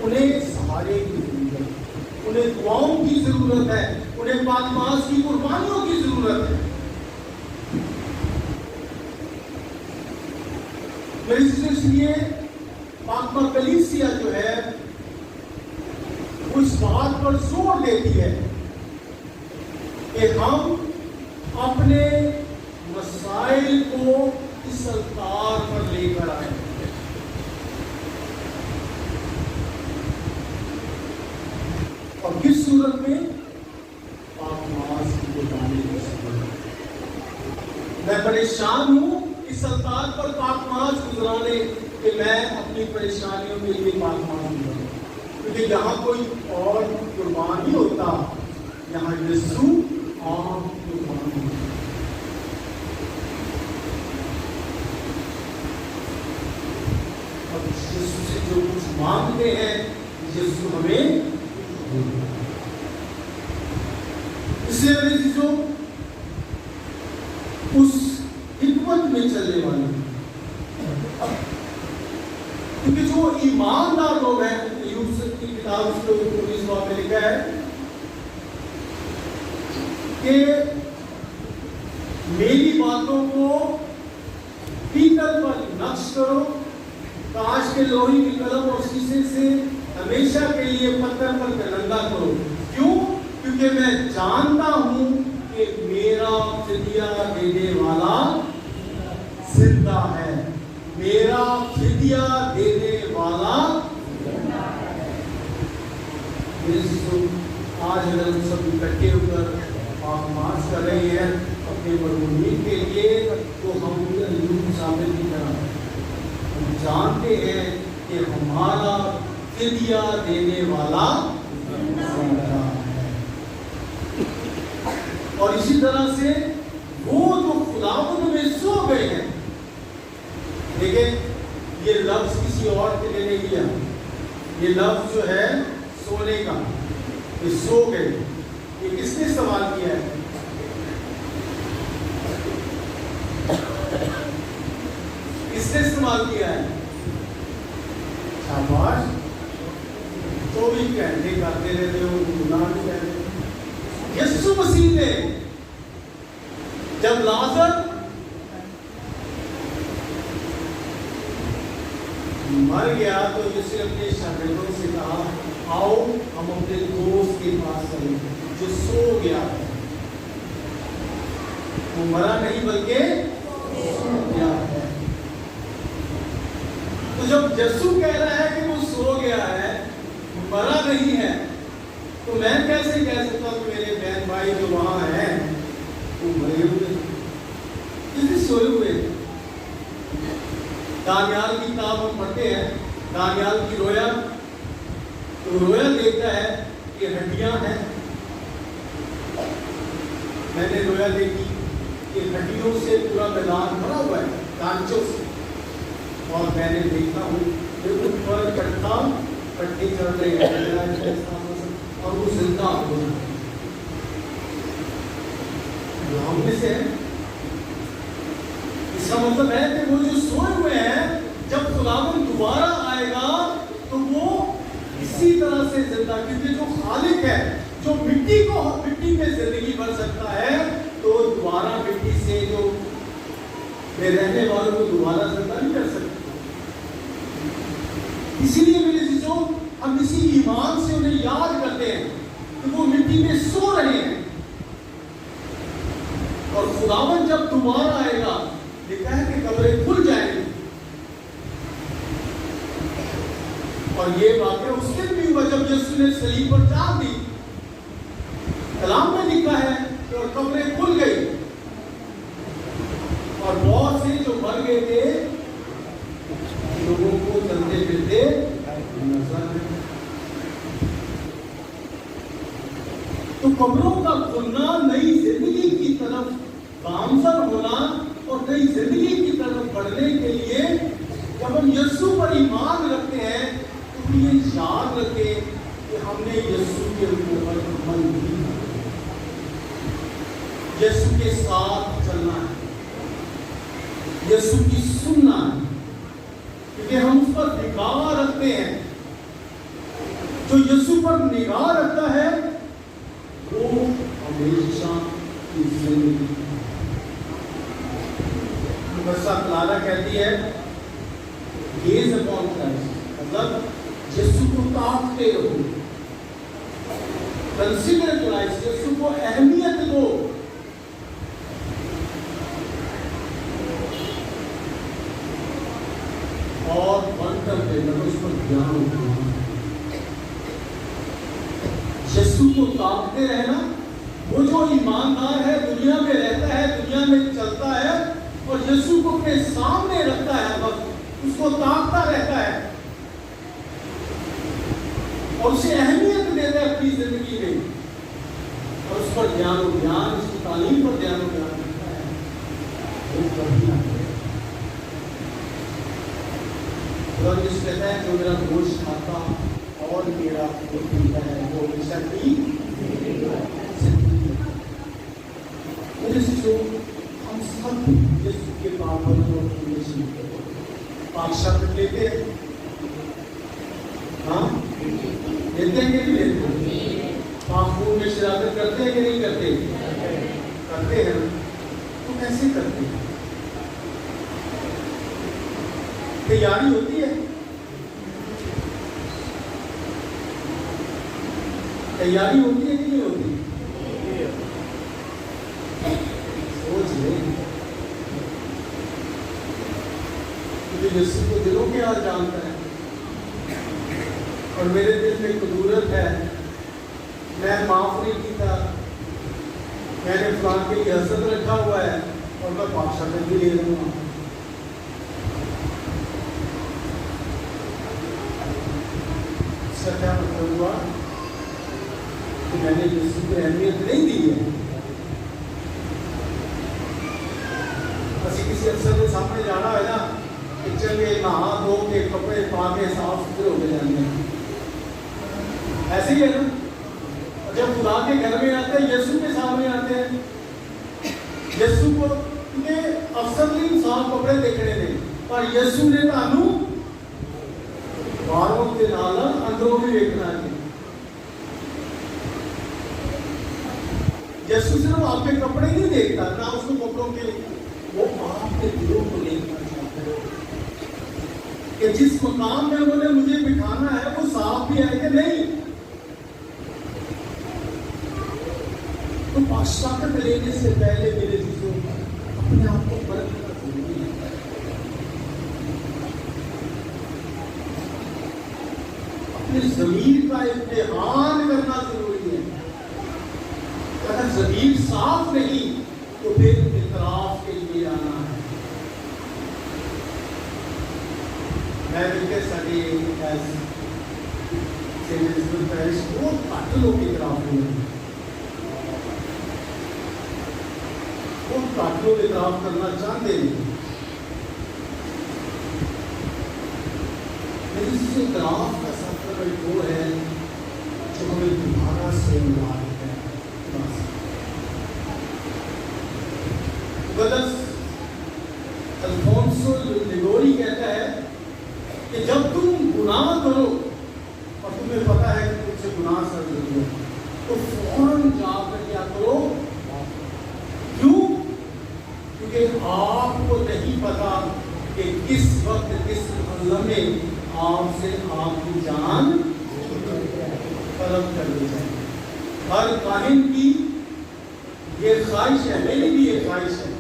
انہیں سہارے کی ضرورت ہے، انہیں دعاؤں کی ضرورت ہے، انہیں پاک ماس کی قربانیوں کی ضرورت ہے۔ اس لیے پاک کلیسیا جو ہے وہ اس بات پر زور دیتی ہے کہ ہم اپنے مسائل کو اس الطار پر لے کر آئیں۔ اور کس صورت میں؟ پاک ماس کی قربانی کی صورت۔ میں پریشان ہوں اس الطار پر پاک ماس گزرانے کہ میں اپنی پریشانیوں کے لیے پاک ماس گزراؤں، کیونکہ یہاں کوئی اور قربان نہیں ہوتا، یہاں یسوع عام قربان ہوتا۔ اور یسوع سے جو کچھ مانگتے ہیں یسوع ہمیں، اس لیے میرے عزیزو اس حکمت میں چلنے والے، کیونکہ جو ایماندار لوگ ہیں، یوسف کی کتاب اس کو 19 باب میں لکھا ہے کہ میری باتوں کو پیتل پر نقش کرو، کاش کے لوہے کی قلم اور شیشے سے ہمیشہ کے لیے پتھر پر کلندہ کرو۔ کیوں؟ کیونکہ میں جانتا ہوں کہ میرا فدیہ دینے والا زندہ ہے، میرا فدیہ دینے والا۔ آج اگر ہم سب اکٹھے ہو کر پاک ماس کر رہے ہیں اپنے مرحومین کے لیے، تو ہم ثابت نہیں کر رہے، ہم جانتے ہیں کہ ہمارا فدیہ دینے والا زندہ ہے۔ اور اسی طرح سے وہ جو خداوند میں سو گئے ہیں، دیکھیں یہ لفظ کسی اور کے لیے نہیں لیا، یہ لفظ جو ہے سونے کا، یہ سو گئے، یہ کس نے استعمال کیا ہے؟ کس نے استعمال کیا ہے؟ شاباش، 24 گھنٹے کرتے رہتے ہو، گناہ نہیں کہتے۔ یسوع مسیح نے جب لازر مر گیا تو یسوع نے اپنے شاگردوں سے کہا آؤ ہم اپنے دوست کے پاس چلیں جو سو گیا ہے۔ وہ مرا نہیں بلکہ سو گیا ہے۔ تو جب یسوع کہہ رہا ہے کہ وہ سو گیا ہے، مرا نہیں ہے، تو میں کیسے کہہ سکتا ہوں کہ میرے بہن بھائی جو وہاں ہیں وہ مرے ہوئے، کسی سوئے ہوئے؟ دانیال کی کتاب ہم پڑھتے ہیں، دانیال کی رویا، تو رویا دیکھتا ہے کہ ہڈیاں ہیں۔ میں نے رویا دیکھی کہ ہڈیوں سے پورا میدان بھرا ہوا ہے، کانچوں سے، اور میں نے دیکھا ہوں کہ ان پر پٹھے چڑھ رہے ہیں اور وہ زندہ ہو رہے ہیں۔ ہم میں سے اس کا مطلب ہے کہ وہ جو سوئے ہوئے ہیں، جب خداوند دوبارہ آئے گا تو وہ اسی طرح سے زندہ، کیونکہ جو خالق ہے، جو مٹی میں زندگی بھر سکتا ہے، تو دوبارہ مٹی سے جو میں رہنے والوں کو دوبارہ زندہ نہیں کر سکتا. اسی لیے میرے عزیزوں ہم اسی ایمان سے انہیں یاد کرتے ہیں کہ وہ مٹی میں سو رہے ہیں اور خداوند جب دوبارہ آئے گا لکھا ہے کہ قبریں کھل جائیں گی. اور یہ واقعہ اس دن بھی ہوا جب یسوع نے صلیب پر جان دی. کلام میں لکھا ہے کہ اور قبریں کھل گئی اور بہت سے جو مر گئے تھے لوگوں کو چلتے پھرتے نظر آئے. تو قبروں کا کھلنا نئی زندگی کی طرف گامزن ہونا اور نئی زندگی کی طرف بڑھنے کے لیے جب ہم یسوع پر ایمان رکھتے ہیں تو یہ یاد رکھیں کہ ہم نے یسوع کے اوپر عمل کیا، یسوع کے ساتھ چلنا ہے، یسوع کی سننا ہے، کیونکہ ہم اس پر نگاہ رکھتے ہیں. جو یسوع پر نگاہ رکھتا ہے وہ ہمیشہ کی زندگی. مقدسہ کلارا کہتی ہے گیز اپون کرائسٹ، مطلب یسوع کو تاکتے رہو، کنسیڈر کرائسٹ، یسوع کو اہمیت دو. اور بن کر کے اس پر دھیان رکھنا. یسوع کو تاکتے رہنا. وہ جو ایماندار ہے دنیا میں رہتا ہے، دنیا میں چلتا ہے اور یسوع کو اپنے سامنے رکھتا ہے، وقت اس کو تاکتا رہتا ہے اور اسے اہمیت دیتا ہے اپنی زندگی میں اور اس پر دھیان و دھیان، اس کی تعلیم پر دھیان و دھیان رکھتا ہے. وہ بڑھیا ہے. اور جس کہتا ہے جو میرا گوشت کھاتا اور میرا خون پیتا ہے وہ ہمیشہ کی ہم سب یسوع کے پاون اور پاک شبد لیتے ہیں. ہاں لیتے ہیں کہ نہیں لیتے؟ پاک خون میں شراکت کرتے ہیں کہ نہیں کرتے؟ کرتے ہیں. تو کیسے کرتے ہیں؟ تیاری ہوتی ہے، تیاری ہوتی ہے کہ نہیں ہوتی؟ سوچ لیں. کیونکہ یسوع کو دلوں کے حال جانتا ہے اور میرے دل میں قدورت ہے، میں معاف نہیں کیتا، میں نے فلاں کے لیے حسد رکھا ہوا ہے اور میں پاک شبد بھی لے رہا ہوں. اس کا کیا مطلب ہوا کہ میں نے یسوع کو اہمیت نہیں دی ہے. کسی افسر کے سامنے جانا ہے نا کہ چلے نہا دھو کے کپڑے پا کے صاف ستھرے ہو کے جانے ہیں، ایسے ہی ہے نا. اور جب خدا کے گھر میں آتے ہیں یسوع کے سامنے آتے ہیں، یسوع کو کیونکہ افسر نے صاف کپڑے دیکھنے تھے پر یسوع نے تانوں باہروں کے نال اندروں بھی دیکھنا ہے. یسوع صرف آپ کے کپڑے نہیں دیکھتا، نہ اس کو کپڑوں کے، وہ آپ کے دلوں کو دیکھنا چاہتا ہے کہ جس مقام میں انہوں نے مجھے بٹھانا ہے وہ صاف بھی ہے کہ نہیں. تو پاشاکت لینے سے پہلے میرے چیزوں اپنے آپ کو پرکھنا ضروری ہے. اپنے ضمیر کا امتحان کرنا ضروری ہے. اگر ضمیر صاف نہیں تو پھر اعتراف کے لیے آنا ہے. میں ملکر ساڈے پیرس بہت گھٹ لوگ اعتراف ہوئے، بہت گھٹ لوگ اعتراف کرنا چاہتے ہیں. لیکن اس اعتراف کا سفر وہ ہے جو ہمیں دوبارہ سے ملا دیتا ہے. مقدس الفونسو لیگوری کہتا ہے کہ جب تم گناہ کرو اور تمہیں پتا ہے کہ تم سے گناہ سر ہوتی ہے تو فوراً جا کر کیا کرو. کیوں؟ کیونکہ آپ کو نہیں کس وقت کس لمحے آپ سے آپ کی جان طلب کر لی جائے. ہر کاہن کی یہ خواہش ہے, میری بھی یہ خواہش ہے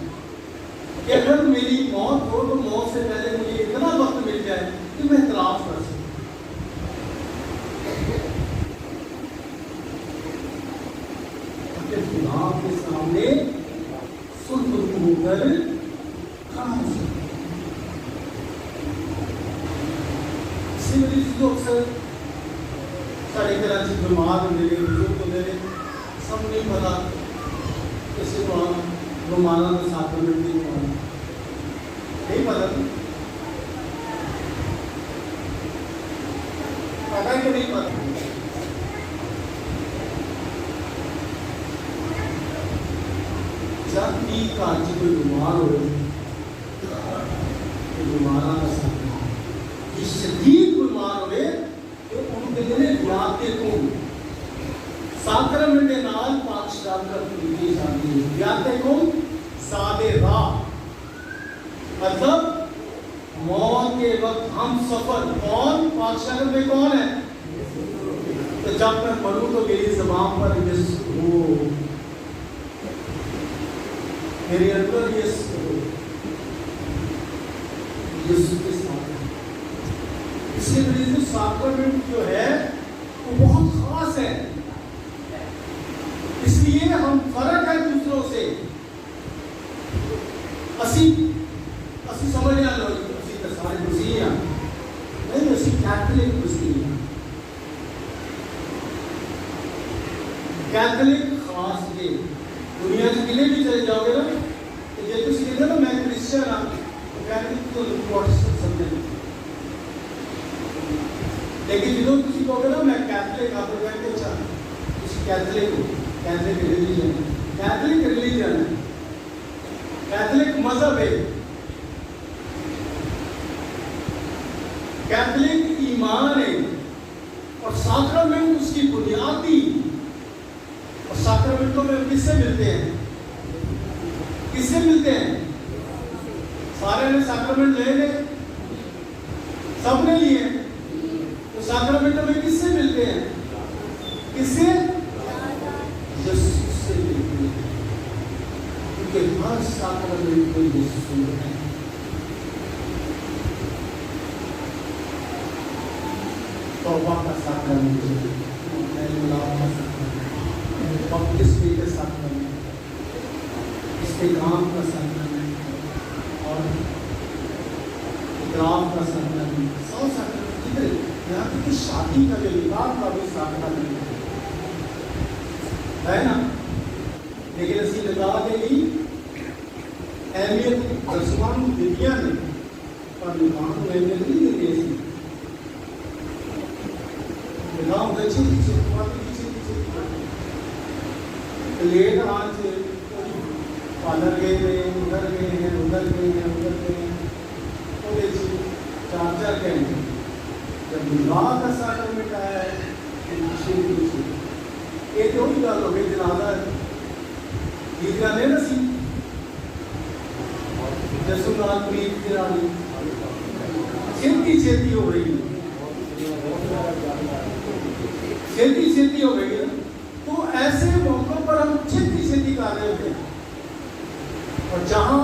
کہ اگر میری موت ہو تو موت سے پہلے مجھے اتنا وقت مل جائے کہ میں اعتراف کر سکوں. خدا کے سامنے سرخ ہو کر کھڑا ہو سکتا. اسی وجہ سے جو اکثر سارے طرح سے بیمار ہونے لگے, بزرگ ہونے لگے, سب نہیں پتا کسی کو رومانا کے ساتھ میں نہیں پتا, پتا کہ نہیں پتا. جب بھی کاچی کوئی بیمار ہو تو بیمارا کا ساتھ یہ شدید بیمار ہوئے تو ان کے لیے بیاتے کون ساکرمنٹ نال پاکستان کا پوری جاتی ہے. بیاتے کون سادے راہ, مطلب موت کے وقت ہم سفر کون پاکستان میں کون ہے. تو جب میں پڑھوں تو میری زبان پر یسوع, میرے اندر یسوع کے ساتھ. اسی وجہ سے ساکرمنٹ جو ہے وہ بہت خاص ہے. اس لیے ہم فرق ہے دوسروں سے. اسی سمجھ نہ لو اسی سارے مسیح ہیں, نہیں اسی کیتھولک مسیح ہیں. کیتھولک خاص کے دنیا سے کلے بھی چلے جاؤ گے نا تو یہ کچھ کہتے نا میں کرسچن ہوں تو کیتھولک تو پروٹسٹنٹ سمجھے, لیکن جدو کسی کو نا میں کیتھولک آپ کو کہتے اچھا کسی کیتھولک ہو, کیتھولک ریلیجن ہے, کیتھولک ریلیجن ہے, کیتھولک مذہب ہے, کیتھولک ایمان ہے, اور ساکرمنٹ اس کی بنیادی. اور ساکرمنٹوں میں کس سے ملتے ہیں, کس سے ملتے ہیں؟ سارے نے ساکرمنٹ لے لے, سب نے لیے. تو ساکرمنٹوں میں کس سے ملتے ہیں, کس سے؟ یسوع سے ملتے ہیں, کیونکہ ہر ساکرمنٹ کو یسوع ہے. توبہ کا ساکرمنٹ, بپتسمے کا ساکرمنٹ, استقامت کا ساکرمنٹ, اور اقرار کا ساکرمنٹ, سو ساکرمنٹ. یہاں تک کہ شادی کا جو نکاح کا بھی ساکرمنٹ ہے نا. لیکن اسی نکاح کے لیے اہمیت رسمان دنیا نے, پر نکاح کو اہمیت نہیں دیتی. ایسی نکاح ہوتا چھتی لیٹ آج پارلر گئے ہیں, ادھر گئے ہیں, ادھر گئے ہیں, ادھر گئے ہیں, وہ دیکھیے 4 گھنٹے. جب نکاح کا ساکرمنٹ آیا ہے پیچھے یہ تو وہی گل ہو گئی جنازہ گیت گانے نا سی جسو نال پریت جنازی چھتی ہو گئی, چھتی ہو گئی. تو ایسے موقع پر ہم چھتی کر رہے ہوتے ہیں, اور جہاں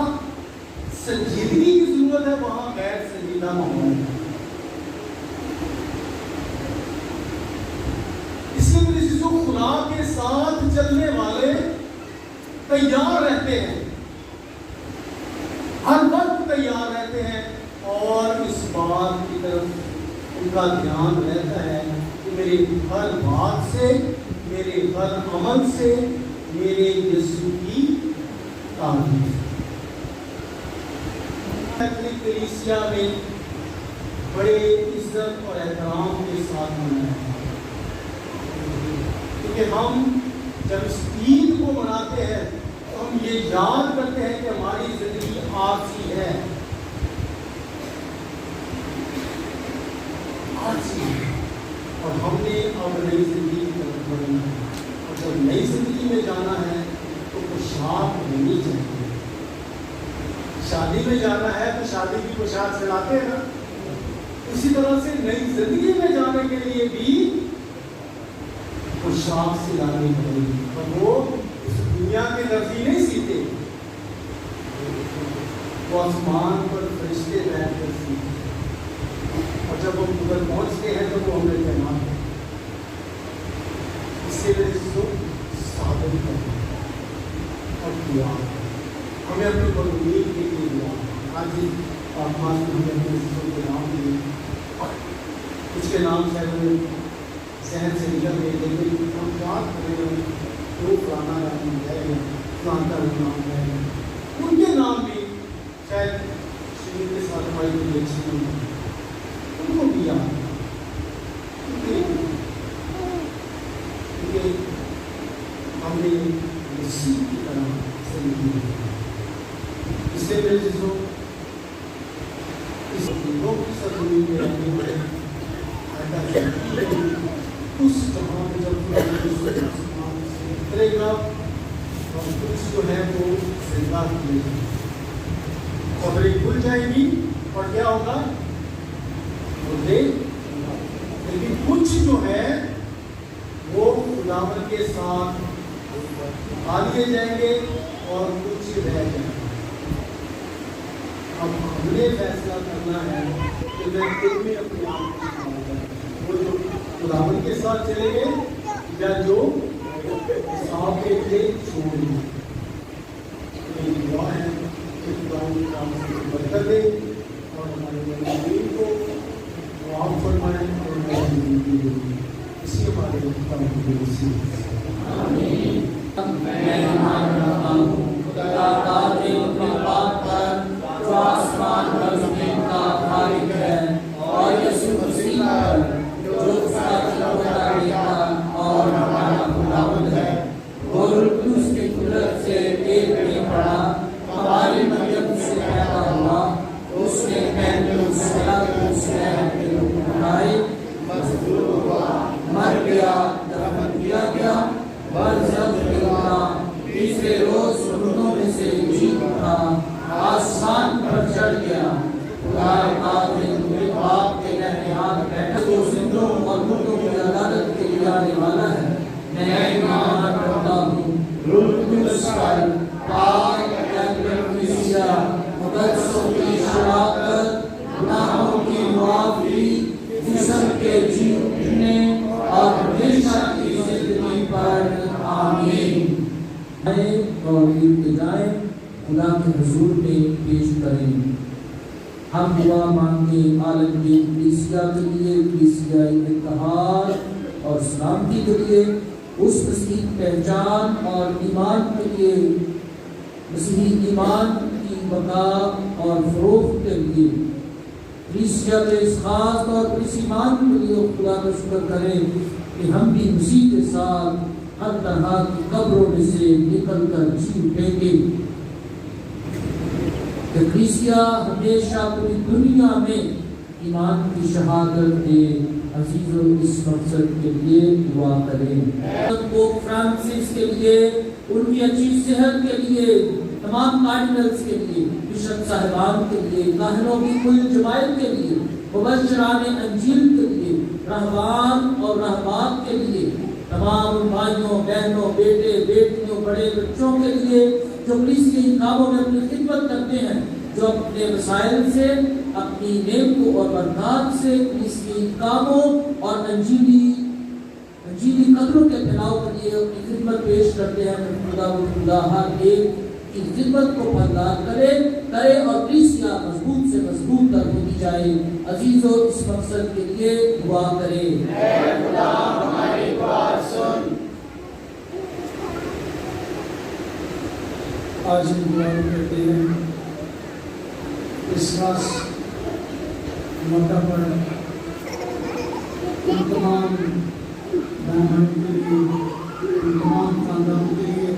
سنجیدگی کی ضرورت ہے وہاں غیر سنجیدہ ماحول ہے. اس لیے جو خدا کے ساتھ چلنے والے تیار رہتے ہیں, ہر وقت تیار رہتے ہیں, اور اس بات کی طرف ان کا دھیان رہتا ہے کہ میری ہر بات سے, میرے ہر عمل سے میرے یسوع کی تعریف. کلیسیا میں بڑے عزت اور احترام کے ساتھ منایا ہے, کیونکہ ہم جب اس عید کو مناتے ہیں تو ہم یہ یاد کرتے ہیں کہ ہماری زندگی عارضی ہے, اور ہم نے اب نئی زندگی کی طرف بڑھنا ہے. اور جب نئی زندگی میں جانا ہے تو پوشاک ہونی چاہیے, شادی میں جانا ہے تو شادی کی پوشاک سلاتے ہیں نا، اسی طرح سے نئی زندگی میں جانے کے لیے بھی پوشاک سلانی پڑے گی، اور وہ اس دنیا کے درزی نہیں سیتے، وہ آسمان پر فرشتے بیٹھ کر سیتے، اور جب وہ ادھر پہنچتے ہیں تو وہ ہمیں پہناتے ہیں۔ اس سے صادق کرنا اور دعا، ہمیں اپنے بلویر کے لیے دعا، آج آسمان میں ہمیں اپنے سب کے نام دیے، کچھ کے نام شاید ذہن سے نکل گئے، لیکن ہم یاد کریں جو پرانا نام ہے، پرانا نام ہے، ان کے نام بھی شاید شریف کے ساتھ ہماری کوئی اچھی نہیں ہے، ان کو بھی یاد کیونکہ ہم نے مسیح کی طرح زندگی ہے۔ اس سے میرے جسوں اس لوگ کی سرزمین میں رہنے والے اس جہاں میں جب اترے گا اور کچھ جو ہے وہ زندہ کیے گا، قبریں کھل جائیں گی اور کیا ہوگا، مردے، لیکن کچھ جو ہے وہ خداوند کے ساتھ آ لیے جائیں گے اور کچھ رہ جائیں گے۔ اب ہم نے فیصلہ کرنا ہے کہ میں اپنے آپ کو وہ جو خداوند کے ساتھ چلے گئے یا جو حساب کے لیے چھوڑ دیں۔ میری دعا ہے کہ خداوند کا برکت دے اور ہمارے مجاہدین کو معاف فرمائے اور ہماری زندگی دے، اسی ہمارے خداوند کی وسیلے آمین۔ میں مان رہا ہوں خدا تعالی کی بات پر جو آسمان اور زمین کا خالق ہے، اور یسوع مسیح پر جو اس کا اکلوتا بیٹا اور ہمارا خداوند ہے، وہ روح القدس کی قدرت سے ایک میں پڑا، ہماری مریم سے پیدا ہوا، اس نے پہلے السلام کے روح بنائے، مصلوب ہوا، مر گیا، دفن کیا گیا، برزخ میں اٹھا، تیسرے روز مردوں میں سے جی اٹھا، آسمان پر چڑھ گیا، خدا پاک نے باپ کے دائیں ہاتھ بیٹھا، جو زندوں اور مردوں کی عدالت کے لیے آنے والا ہے۔ میں ایمان کرتا ہوں روح القدس پر، پاک کلیسیا، مقدسوں کی شراکت، گناہوں کی معافی، جسم کے جی اٹھنے اور ہمیشہ کی زندگی پر آمین۔ اور ابتدائیں خدا کے حضور میں پیش کریں۔ ہم دعا مانگے عالم کی کلیسیا کے لیے، کلیسیا اتحاد اور سلامتی کے لیے، اس مسیح پہچان اور ایمان کے لیے، مسیحی ایمان کی بقا اور فروغ کے لیے، کلیسیا کے اس خاص طور پر اس ایمان کے لیے خدا کا شکر کریں کہ ہم بھی مسیح کے ساتھ ہر طرح کی قبروں میں سے نکل کر جی اٹھیں گے، کہ کلیسیا ہمیشہ پوری دنیا میں ایمان کی شہادت دے۔ عزیزو اس مقصد کے لیے دعا کریں۔ پوپ فرانسس کے لیے، ان کی اچھی صحت کے لیے، تمام کارڈینلز کے لیے، بشپ صاحبان کے لیے، کاہنوں کی کل جماعت کے لیے، مبشران انجیل کے لیے، رہبان اور رہبات کے لیے، تمام بھائیوں بہنوں بیٹے بیٹیوں بڑے بچوں کے لیے جو کلیسیائی کاموں میں اپنی خدمت کرتے ہیں، جو اپنے وسائل سے، اپنی نعمتوں اور برکات سے کلیسیائی کاموں اور انجیلی قدروں کے پھیلاؤ کے لیے اپنی خدمت پیش کرتے ہیں۔ خدا ہر ایک کی خدمت کو پھلدار کرے اور کلیسیا مضبوط سے مضبوط تر ہوتی جائے۔ عزیزو اس مقصد کے لیے دعا کریں۔ اے خدا ہماری دعا سن۔ آج ہم دعا کرتے ہیں اس خاص موقع پر ان تمام بہنوں کے لیے، ان تمام خاندانوں کے لیے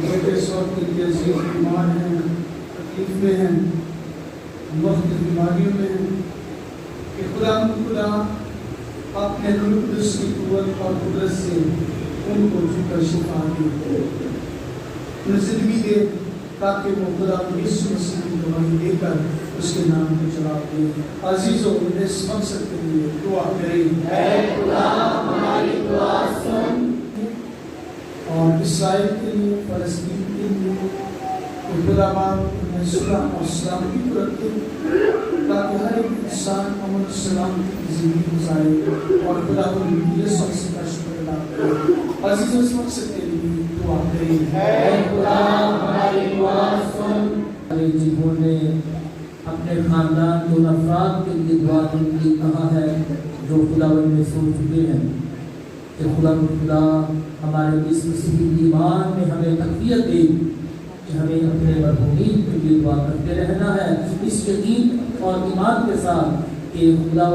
جو اس وقت کے عزیز بیمار ہیں، تکلیف میں ہیں، مختلف بیماریوں میں ہیں، کہ خدا اپنے روح القدس کی قوت اور قدرت سے ان کو جھکا شفا دے، انہیں زندگی دے، تاکہ وہ خدا یسوع مسیح کی گواہی دے کر اس کے نام کو چلا دے۔ عزیزوں، اس مقصد کے لیے دعا کریں۔ اے خدا ہماری دعا سن، اور اسرائیل کے لیے، فلسطین کے لیے خدا باپ انہیں صلح اور سلامتی کو رکھے، تاکہ ہر ایک انسان امن و سلامتی کی زندگی گزارے اور خدا کو یہ شخص کا شکر ادا کرے۔ عزیزوں، اس مقصد کے لیے دعا کریں۔ اے خدا ہماری دعا سن۔ جنہوں نے اپنے خاندان کے ان افراد کے لیے دعا کرنے کے لیے کہا ہے جو خداوند میں سو چکے ہیں، کہ خدا ہمارے اس مسیحی ایمان میں ہمیں تقویت دے کہ ہمیں اپنے مرحومین کے لیے دعا کرتے رہنا ہے، اس یقین اور ایمان کے ساتھ کہ خدا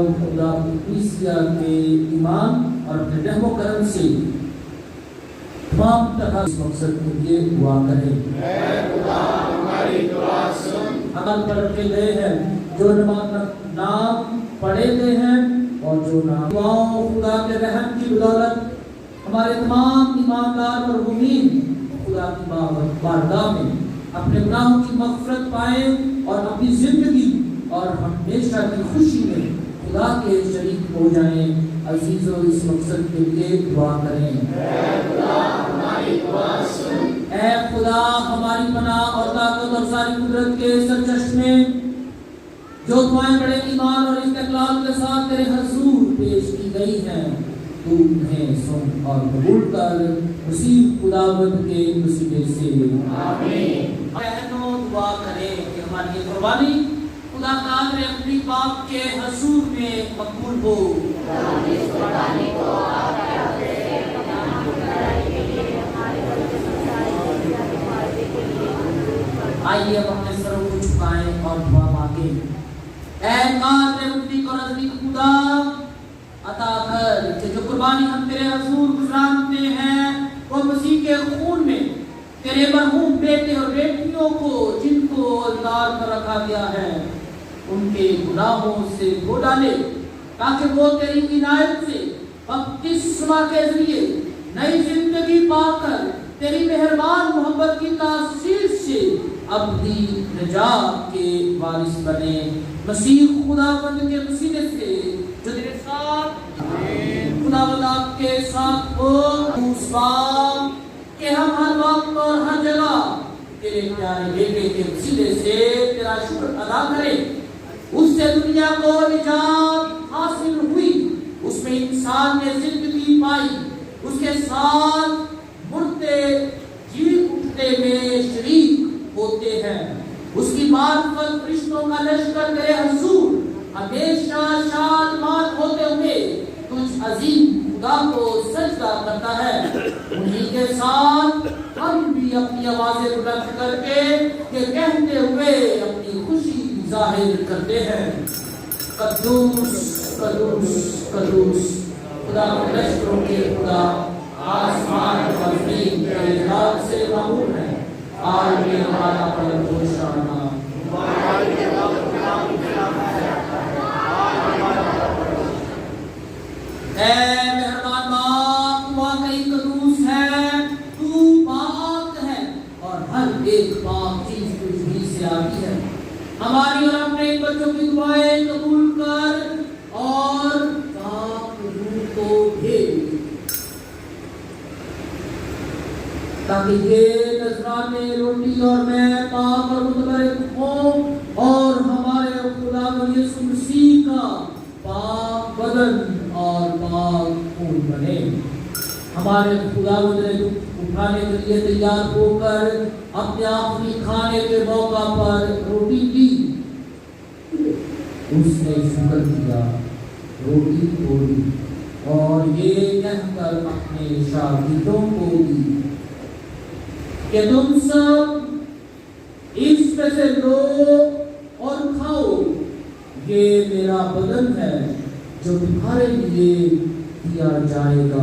کلیسیا کے ایمان اور اپنے رحم و کرم سے تمام طرح اس مقصد کے لیے دعا کریں۔ اے خدا ہماری دعا سن۔ عمل پر رکھے گئے ہیں جو نام پڑھے گئے ہیں اور جو نام دعاؤں خدا کے رحم کی بدولت ہمارے تمام ایماندار مرحومین خدا کی بارگاہ میں اپنے گناہوں کی مغفرت پائیں اور اپنی زندگی اور ہمیشہ کی خوشی میں خدا کے شریک ہو جائیں۔ عزیزوں، اس مقصد کے لیے دعا کریں۔ اے خدا ہماری دعا سن۔ اے خدا ہماری پناہ اور طاقت اور ساری قدرت کے سرچشمے، جو دعائیں بڑے ایمان اور استقلال کے ساتھ تیرے حضور پیش کی گئی ہیں، تو انہیں سن اور قبول کر، مسیح خداوند کے وسیلے سے آمین۔ بہنوں، دعا کریں کہ ہماری یہ قربانی خدا قادر اپنی باپ کے حضور میں مقبول ہو۔ آئیے اب اپنے سروں کو جھکائیں اور دعا مانگیں۔ اے قادر مطلق اور عظیم خدا، عطا کر کہ جو قربانی ہم تیرے حضور گزارتے ہیں وہ مسیح کے خون میں تیرے مرحوم بیٹے اور بیٹیوں کو جن کو التار پر رکھا گیا ہے ان کے گناہوں سے دھو ڈالے، تاکہ وہ تیری عنایت سے بپتسمہ کے ذریعے نئی زندگی پا کر تیری مہربان محبت کی تاثیر سے ابدی نجات کے وارث بنے۔ مسیح خداوند کے وسیلے سے جو تیرے ساتھ خداوند آپ کے ساتھ ہو، اس بات کہ ہم ہر وقت اور ہر جگہ تیرے پیارے بیٹے کے وسیلے سے تیرا شکر ادا کریں۔ اس سے دنیا کو نجات حاصل ہوئی، اس میں انسان نے زندگی پائی، اس کے ساتھ مردے جی اٹھنے میں شریک ہوتے ہیں، اس کی معرفت فرشتوں کا لشکر تیرے حضور ہمیشہ شادمان ہوتے ہوئے تجھ عظیم خدا کو سجدہ کرتا ہے۔ انہی کے ساتھ ہم بھی اپنی آوازیں بلند کر کے یہ کہتے ہوئے اپنی خوشی ظاہر کرتے ہیں، قدوس قدوس قدوس خدا لشکروں کے خدا، آسمان و زمین تیرے جلال سے معمور ہے۔ عالم ہمارا پر ہوشانہ۔ اے مہربان باپ، تو واقعی قدوس ہے، تو پاک ہے اور ہر ایک پاک چیز تجھ ہی سے آتی ہے۔ ہماری اور اپنے بچوں کی دعائیں قبول کر اور پاک روح کو بھیج، تاکہ یہ نذرانے روٹی اور میں پاک اور متبرک ہوں اور ہمارے خداوند یسوع مسیح کا پاک بدن اور پاک خون بنے۔ ہمارے خداوند نے دکھ اٹھانے کے لیے تیار ہو کر اپنے آخری کھانے کے موقع پر روٹی دی، اس نے شکر کیا، روٹی توڑی اور یہ کہہ کر اپنے شاگردوں کو دی کہ تم سب اس میں سے لو اور کھاؤ، یہ میرا بدن ہے جو تمہارے لیے دیا جائے گا۔